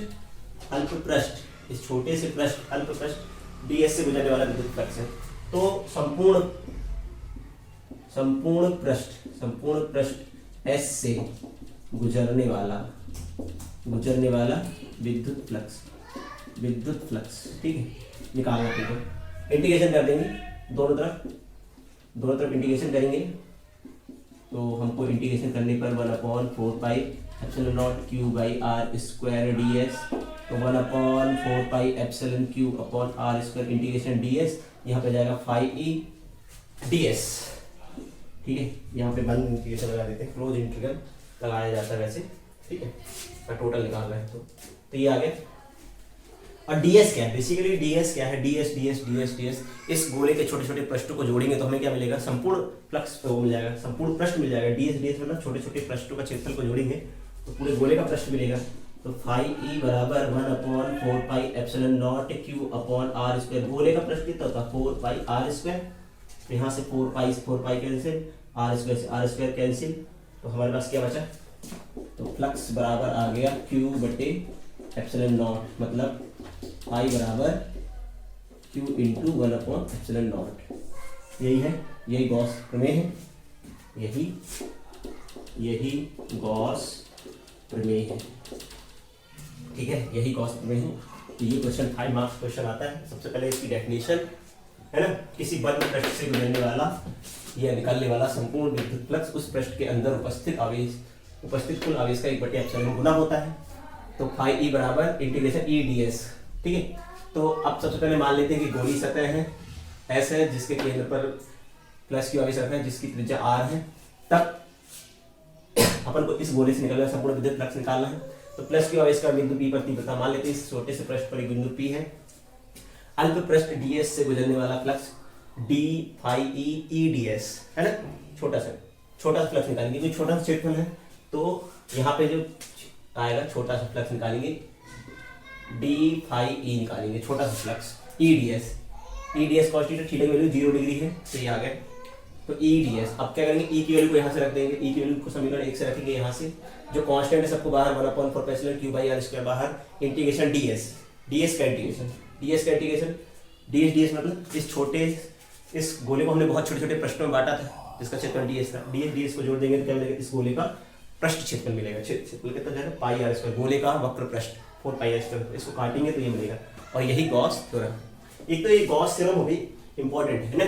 इस छोटे से पृष्ठ अल्प पृष्ठ ds से गुजरने वाला विद्युत फ्लक्स है। तो संपूर्ण पृष्ठ S से गुजरने वाला विद्युत फ्लक्स, ठीक है, निकालना है। इंटीग्रेशन कर देंगे दोनों तरफ इंटीग्रेशन करेंगे तो हमको इंटीग्रेशन करने पर 1/4πε0 q/r² ds, तो 1/4πε/q/r² इंटीग्रेशन ds, यहाँ पे जाएगा phi e ds। ठीक है, यहाँ पे बंद इंटीग्रेशन लगा देते हैं, क्लोज इंटीग्रल लगाया जाता है वैसे। ठीक है, टोटल निकालना है तो ये आ गया। और ds क्या है, बेसिकली ds क्या है, ds इस गोले के छोटे छोटे पृष्ठों को जोड़ेंगे तो हमें क्या मिलेगा, संपूर्ण फ्लक्स मिल जाएगा, संपूर्ण पृष्ठ मिल जाएगा। ds मतलब छोटे छोटे पृष्ठों का क्षेत्रफल को जोड़ेंगे तो पूरे गोले का पृष्ठ मिलेगा। तो phi e बराबर 1/4πε0 q/r²। गोले का पृष्ठ कितना होता है, 4πr²। यहाँ से 4π कैंसिल, r² से r² कैंसिल, तो हमारे पास क्या बचा, तो फ्लक्स बराबर आ गया Q बटे एप्सिलॉन नॉट, मतलब I बराबर Q इंटू 1/एप्सिलॉन नॉट। यही है, यही गॉस प्रमेय है, यही गॉस प्रमेय है। ठीक है, यही गॉस प्रमेय है। तो ये क्वेश्चन 5 मार्क्स क्वेश्चन आता है। सबसे पहले इसकी डेफिनेशन है ना, किसी बंद पृष्ठ से गुजरने वाला या निकलने वाला संपूर्ण विद्युत फ्लक्स उस पृष्ठ के अंदर उपस्थित कुल आवेश का 1/एप्सिलॉन गुना होता है। तो फाई ई बराबर इंटीग्रेशन ई डी एस। ठीक है, तो अब सबसे पहले मान लेते हैं कि गोली सतह है ऐसे है, जिसके केंद्र पर प्लस क्यू आवेश रखना है, जिसकी त्रिज्या आर है। तब अपन को इस गोले से निकलना है, संपूर्ण विद्युत फ्लक्स निकालना है। तो प्लस क्यू आवेश का बिंदु पी पर तीव्रता मान लेते हैं, इस छोटे से पृष्ठ पर एक बिंदु पी है। अल्प पृष्ठ ds से गुजरने वाला flux d phi E ds है ना, छोटा सा फ्लक्स निकालेंगे, क्योंकि छोटा सा क्षेत्रफल है तो यहाँ पे जो आएगा छोटा सा फ्लक्स निकालेंगे, d फाई ई निकालेंगे, छोटा सा flux E D S cos theta की वैल्यू 0 डिग्री है, तो ये आ गया। तो ई डी एस, अब क्या करेंगे, ई की वैल्यू को यहाँ से रख देंगे, ई की वैल्यू को समीकरण 1 से रखेंगे, यहाँ से जो कांस्टेंट है सबको बाहर 1/4 epsilon Q by are square बाहर, इंटीग्रेशन ds का इंटीग्रेशन ds मतलब इस छोटे इस गोले को हमने बहुत छोटे छोटे प्रश्नों में बांटा था, जिसका क्षेत्रफल ds था। ds को जोड़ देंगे तो क्या मिलेगा, इस गोले का पृष्ठ क्षेत्रफल मिलेगा। क्षेत्रफल कितना जाएगा, पाई आर स्क्वायर, गोले का वक्र पृष्ठ 4 पाई आर स्क्वायर। इसको काटेंगे तो ये मिलेगा, और यही गॉस थ्योरम। एक तो ये गॉस थ्योरम हो गई इंपॉर्टेंट है ना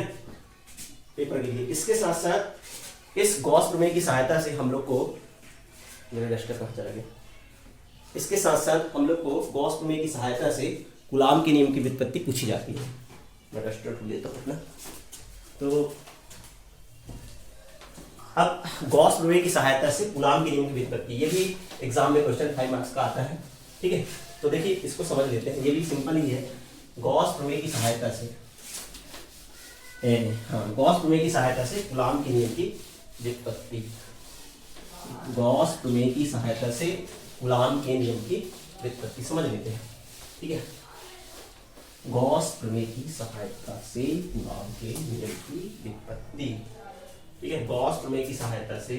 पेपर के लिए। इसके साथ साथ इस गॉस प्रमेय की सहायता से हम लोग को, मेरा डस्टर कहाँ चला गया, इसके साथ साथ हम लोग को गॉस प्रमेय की सहायता से कूलाम के नियम की व्युत्पत्ति पूछी जाती है। मैं डस्टर ढूंढ लेता हूँ अपना। तो अब गॉस प्रमेय की सहायता से कूलाम के नियम की व्युत्पत्ति, ये भी एग्जाम में क्वेश्चन 5 मार्क्स का आता है। ठीक है, तो देखिए इसको समझ लेते हैं, ये भी सिंपल ही है। गॉस प्रमेय की सहायता से गॉस प्रमेय की सहायता से कूलाम के नियम की व्युत्पत्ति, गॉस प्रमेय की सहायता से कूलाम के नियम की व्युत्पत्ति समझ लेते हैं। ठीक है, गॉस प्रमेय की सहायता से कूलाम के नियम की व्युत्पत्ति। ठीक है, गॉस प्रमेय की सहायता से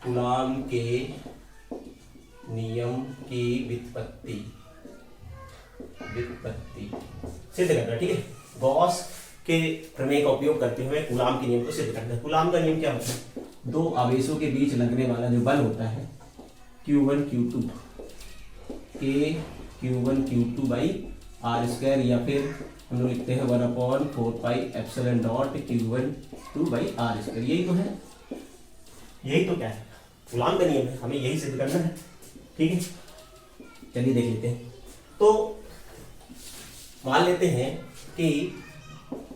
कूलाम के नियम की व्युत्पत्ति सिद्ध करना। ठीक है, गॉस के प्रमेय का उपयोग करते हुए कूलाम के नियम को सिद्ध करना है। कूलाम का नियम क्या होता है, दो आवेशों के बीच लगने वाला जो बल होता है Q1 Q2 के Q1 Q2 by are square, या फिर हम लोग लिखते हैं 1/4 pi epsilon naught Q1 2 by are square. यही तो है, यही तो क्या है, कूलाम का नियम है, हमें यही सिद्ध करना है। ठीक है, चलिए देख लेते हैं। तो मान लेते हैं कि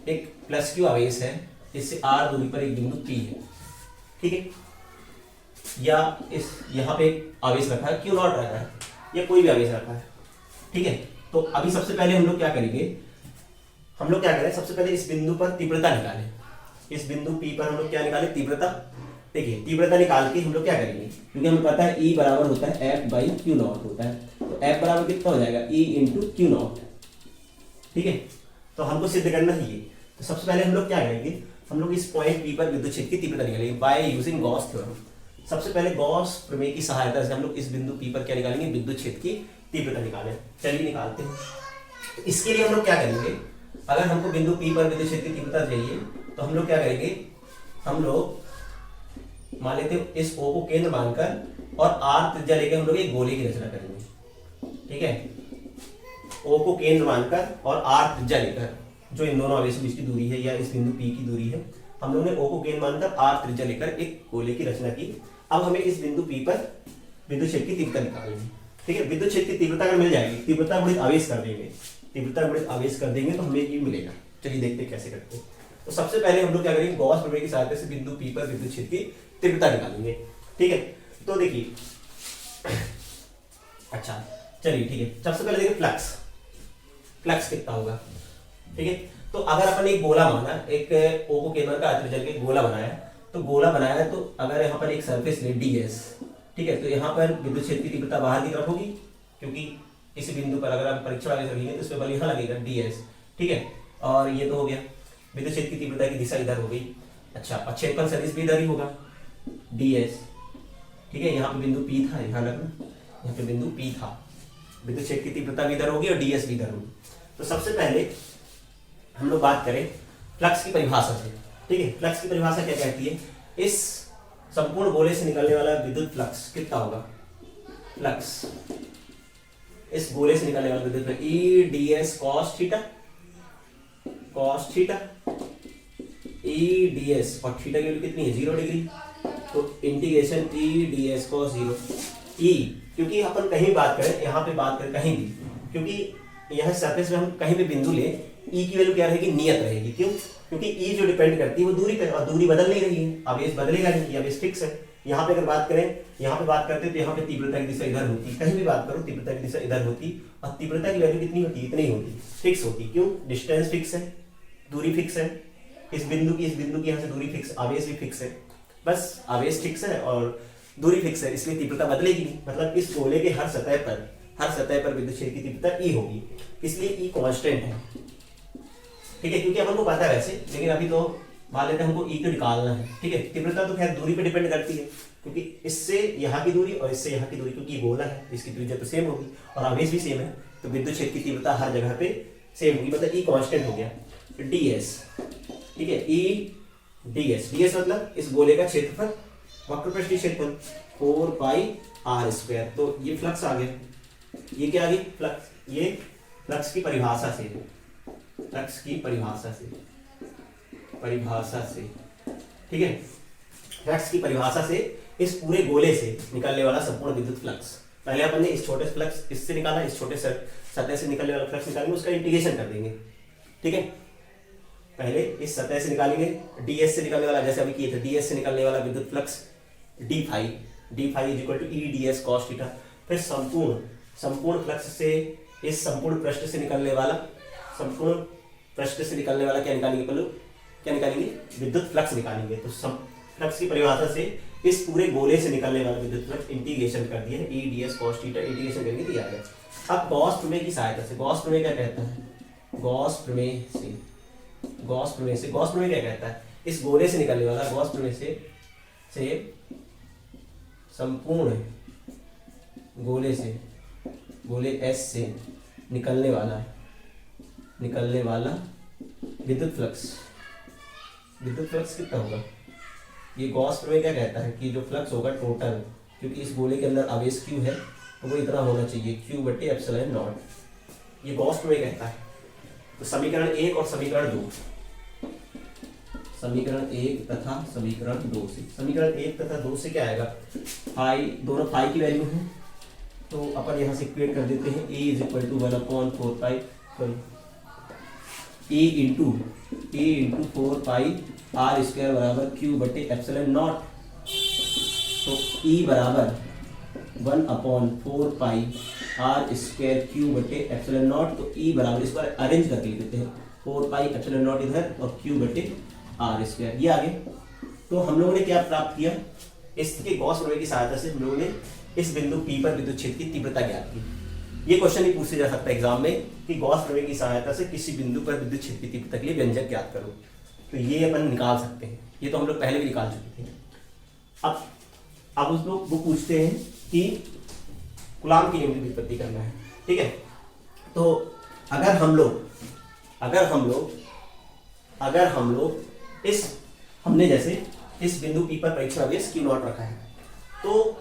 एक प्लस क्यू आवेश है, इससे r दूरी पर एक बिंदु P है। ठीक है, या इस यहाँ पे एक आवेश रखा है, Q0 रखा है, या कोई भी आवेश रखा है। ठीक है, तो अभी सबसे पहले हम लोग क्या करेंगे, सबसे पहले इस बिंदु पर तीव्रता निकालें। इस बिंदु P पर हम लोग क्या निकालें, तीव्रता। देखिए तीव्रता निकाल के हम लोग क्या करेंगे, क्योंकि हमें पता है E बराबर होता है F बाई Q0 होता है, तो F बराबर कितना हो जाएगा, E इंटू Q0। ठीक है, तो हमको सिद्ध करना है ये। तो सबसे पहले हम लोग क्या करेंगे, हम लोग इस पॉइंट P पर विद्युत क्षेत्र की तीव्रता निकालेंगे बाय यूजिंग गॉस थ्योरम। सबसे पहले गॉस प्रमेय की सहायता से हम लोग इस बिंदु P पर क्या निकालेंगे, विद्युत क्षेत्र की तीव्रता निकालें। चलिए निकालते हैं। इसके लिए हम लोग क्या करेंगे, अगर हमको बिंदु P पर विद्युत क्षेत्र की तीव्रता चाहिए तो हम लोग क्या करेंगे, हम लोग मान लेते हैं इस O को केंद्र मानकर और R त्रिज्या लेकर हम लोग एक गोले की रचना करेंगे। ठीक है, O को केंद्र मानकर और R त्रिज्या लेकर, जो इन दोनों आवेशों के बीच की दूरी है या इस बिंदु P की दूरी है, हम लोगों ने O को केंद्र मानकर R त्रिज्या लेकर एक गोले की रचना की। अब हमें इस बिंदु P पर विद्युत क्षेत्र की तीव्रता निकालनी है। ठीक है, विद्युत क्षेत्र की तीव्रता अगर मिल जाएगी, तीव्रता गुणित आवेश कर देंगे तो हमें ये मिलेगा। चलिए देखते हैं कैसे करते हैं। तो सबसे पहले हम लोग क्या करेंगे, गॉस प्रमेय की सहायता से बिंदु P पर विद्युत क्षेत्र की तीव्रता निकालेंगे। ठीक है, तो देखिए अच्छा चलिए ठीक है, सबसे पहले देखिए फ्लक्स कितना होगा। ठीक है, तो अगर अपन एक गोला माना, एक O को केंद्र का त्रिज्या के गोला बनाया, तो अगर यहाँ पर एक सरफेस ले ds, ठीक है, तो यहाँ पर विद्युत क्षेत्र की तीव्रता बाहर की तरफ होगी, क्योंकि इस बिंदु पर अगर आप परीक्षण आवेश रखेंगे तो इस पर बल यहाँ लगेगा ds। ठीक है, और ये तो हो गया, विद्युत क्षेत्र की तीव्रता की दिशा इधर हो गई। अच्छा, और क्षेत्रफल सदिश भी इधर ही होगा, ds। ठीक है, यहाँ पे बिंदु P था, ध्यान रखना, यहाँ पे बिंदु P था, विद्युत क्षेत्र की तीव्रता भी इधर होगी और ds भी इधर होगी। तो सबसे पहले हम लोग बात करें फ्लक्स की परिभाषा से। ठीक है, फ्लक्स की परिभाषा क्या कहती है, इस संपूर्ण गोले से निकलने वाला विद्युत फ्लक्स कितना होगा, फ्लक्स, इस गोले से निकलने वाला विद्युत flux E ds cos theta, cos theta, E ds, और थीटा की वैल्यू कितनी है, 0 डिग्री, तो integration E ds cos 0। E क्योंकि अपन कहीं बात करें, यहाँ पे बात करें कहीं भी, क्योंकि यह सरफेस में हम कहीं भी बिंदु ले, E की वैल्यू क्या रहेगी, नियत रहेगी। क्यों, क्योंकि E जो डिपेंड करती है वो दूरी पे, और दूरी बदल नहीं रही है, आवेश बदलेगा नहीं, आवेश फिक्स है। यहाँ पे अगर बात करें, यहाँ पे बात करते तो यहाँ पे तीव्रता की दिशा इधर होती, कहीं भी बात करो तीव्रता की दिशा इधर होती, और तीव्रता की वैल्यू कितनी होती, इतनी होती, फिक्स होती। क्यों, डिस्टेंस फिक्स है, दूरी फिक्स है, इस बिंदु की यहाँ से दूरी फिक्स, आवेश भी फिक्स है, बस आवेश फिक्स है और दूरी फिक्स है, इसलिए तीव्रता बदलेगी नहीं। मतलब इस गोले के हर सतह पर विद्युत क्षेत्र की तीव्रता E होगी, इसलिए E कांस्टेंट है। ठीक है, क्योंकि अपन को पता है वैसे, लेकिन अभी तो मान लेते हैं हमको E को निकालना है। ठीक है, तीव्रता तो खैर दूरी पे डिपेंड करती है, क्योंकि इससे यहाँ की दूरी और इससे यहाँ की दूरी, क्योंकि गोला है इसकी त्रिज्या तो सेम होगी और आवेश भी सेम है, तो विद्युत क्षेत्र की तीव्रता हर जगह पे सेम होगी, मतलब E कांस्टेंट हो गया। ds, ठीक है, E ds मतलब इस गोले का क्षेत्रफल, वक्रपृष्ठीय क्षेत्रफल 4 पाई r स्क्वायर। तो ये फ्लक्स आ गया, ये क्या आ गई, फ्लक्स, ये फ्लक्स की परिभाषा से, फ्लक्स की परिभाषा से, ठीक है, फ्लक्स की परिभाषा से इस पूरे गोले से निकलने वाला संपूर्ण विद्युत फ्लक्स। पहले अपन ने इस छोटे फ्लक्स इससे निकाला, इस छोटे सतह से निकलने वाला फ्लक्स निकालेंगे, उसका इंटीग्रेशन कर देंगे। ठीक है, पहले इस सतह से निकालेंगे, ds से निकलने वाला, जैसे अभी किए थे, ds से निकलने वाला विद्युत flux d phi is equal to E ds cos theta. फिर संपूर्ण फ्लक्स से इस संपूर्ण पृष्ठ से निकलने वाला क्या निकालेंगे, पहले क्या निकालेंगे, विद्युत फ्लक्स निकालेंगे। तो फ्लक्स की परिभाषा से इस पूरे गोले से निकलने वाला विद्युत फ्लक्स इंटीग्रेशन कर दिया है, E ds cos theta, integration करके दिया गया। अब गॉस प्रमेय की सहायता से, गॉस प्रमेय क्या कहता है, गॉस प्रमेय क्या कहता है, इस गोले से निकलने वाला, गॉस प्रमेय से संपूर्ण गोले S से निकलने वाला विद्युत फ्लक्स कितना होगा, ये गॉस प्रमेय क्या कहता है कि जो फ्लक्स होगा टोटल, क्योंकि इस गोले के अंदर आवेश Q है तो वो इतना होना चाहिए, Q/ε0, ये गॉस प्रमेय कहता है। तो समीकरण 1 और समीकरण 2, समीकरण 1 तथा समीकरण 2 से, समीकरण 1 तथा 2 से क्या आएगा, फाई, दोनों फाई की वैल्यू है, तो अपन यहाँ से इक्वेट कर देते हैं, E is equal to 1/4 pi, E into 4 pi r square बराबर Q/ε0। तो E बराबर 1/4 पाई r स्क्वायर Q/ε0। तो E बराबर, इस बार अरेंज करके लिख देते हैं, 4 पाई ε0 इधर और Q/r स्क्वायर, ये आगे। तो हम लोगों ने क्या प्राप्त किया, इसके गॉस प्रमेय की सहायता से हम लोगों ने इस बिंदु P पर विद्युत क्षेत्र की तीव्रता ज्ञात की। ये क्वेश्चन ही पूछा जा सकता है एग्जाम में कि गॉस प्रमेय की सहायता से किसी बिंदु पर विद्युत क्षेत्र की तीव्रता के लिए व्यंजक ज्ञात करो, तो ये अपन निकाल सकते हैं, ये तो हम लोग पहले भी निकाल चुके थे। अब उस लोग वो पूछते हैं कि कूलाम के नियम की व्युत्पत्ति करना है। ठीक है, तो अगर हम लोग हमने जैसे इस बिंदु P पर परीक्षण आवेश Q0 रखा है, तो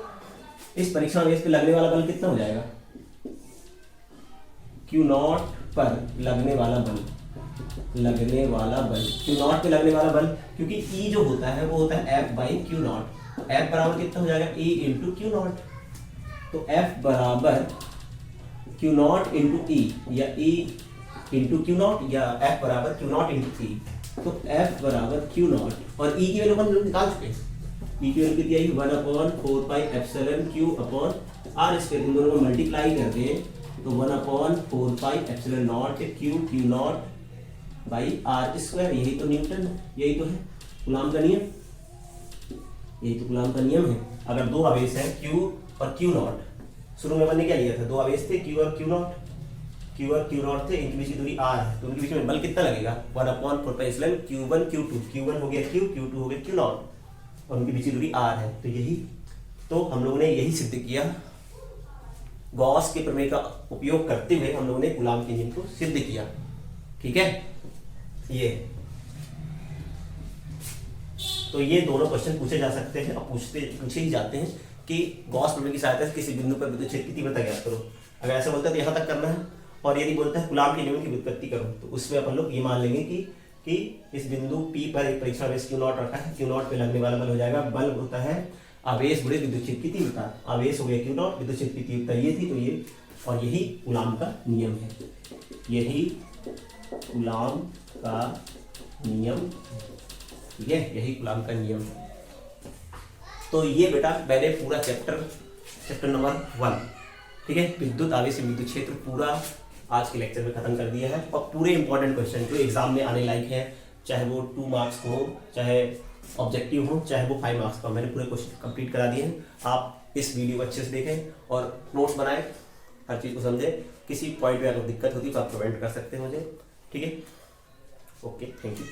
इस परीक्षण आवेश पे लगने वाला बल कितना हो जाएगा, Q0 पर लगने वाला बल, Q0 पे लगने वाला बल, क्योंकि E जो होता है वो होता है F/Q0, F बराबर कितना हो जाएगा, E इंटू Q0। तो F बराबर Q0 इंटू E, या E इंटू Q0, या F बराबर Q0 इंटू E। तो F बराबर Q0 और E की वैल्यू हम लोग निकाल चुके हैं, E की वैल्यू कितनी आई, 1/4 पाई एप्सिलॉन Q/r स्क्वायर, इन दोनों को मल्टीप्लाई कर दें तो 1/4 पाई ε0 Q0 बाई r स्क्वायर। यही तो न्यूटन, यही तो है कूलाम का नियम, यही तो कूलाम का नियम है। अगर दो आवेश है Q और Q0, शुरू में मैंने क्या लिया था, दो आवेश थे Q और Q0, Q1 Q0 थे, इनके बीच की दूरी R है, तो उनके बीच में बल कितना लगेगा 1/4 Q1 Q2, Q1 हो गया Q, Q2 हो गया Q0 और उनके बीच की दूरी R है। तो यही, तो हम लोगों ने यही सिद्ध किया, गॉस के प्रमेय का उपयोग करते हुए हम लोगों ने कूलाम के नियम को सिद्ध किया। ठीक है, ये तो ये दोनों क्वेश्चन पूछे जा सकते हैं और पूछे ही जाते हैं कि गॉस प्रमेय की सहायता से किसी बिंदु पर विद्युत क्षेत्र की तीव्रता ज्ञात करो। अगर ऐसा बोलता है तो यहाँ तक करना है, और यदि बोलता है कूलाम के नियम की व्युत्पत्ति करो, तो उसमें अपन लोग ये मान लेंगे कि इस बिंदु P पर एक परीक्षण आवेश Q0 रखा है, Q0 पे लगने वाला बल हो जाएगा, बल होता है आवेश गुणित विद्युत क्षेत्र की तीव्रता, आवेश हो गया Q0, विद्युत क्षेत्र की तीव्रता ये थी, तो ये, और यही कूलाम का नियम है, यही कूलाम का नियम, ठीक है, यही कूलाम का नियम है। तो ये बेटा मैंने पूरा चैप्टर नंबर 1, ठीक है, विद्युत आवेश विद्युत क्षेत्र पूरा आज के लेक्चर में खत्म कर दिया है। और पूरे इंपॉर्टेंट क्वेश्चन जो एग्जाम में आने लायक हैं, चाहे वो 2 मार्क्स हो, चाहे ऑब्जेक्टिव हो, चाहे वो 5 मार्क्स का, मैंने पूरे क्वेश्चन कंप्लीट करा दिए हैं। आप इस वीडियो को अच्छे से देखें और नोट्स बनाएं, हर चीज़ को समझें। किसी पॉइंट में अगर दिक्कत होती है तो आप कमेंट कर सकते हैं मुझे, ठीक है। Okay, thank you.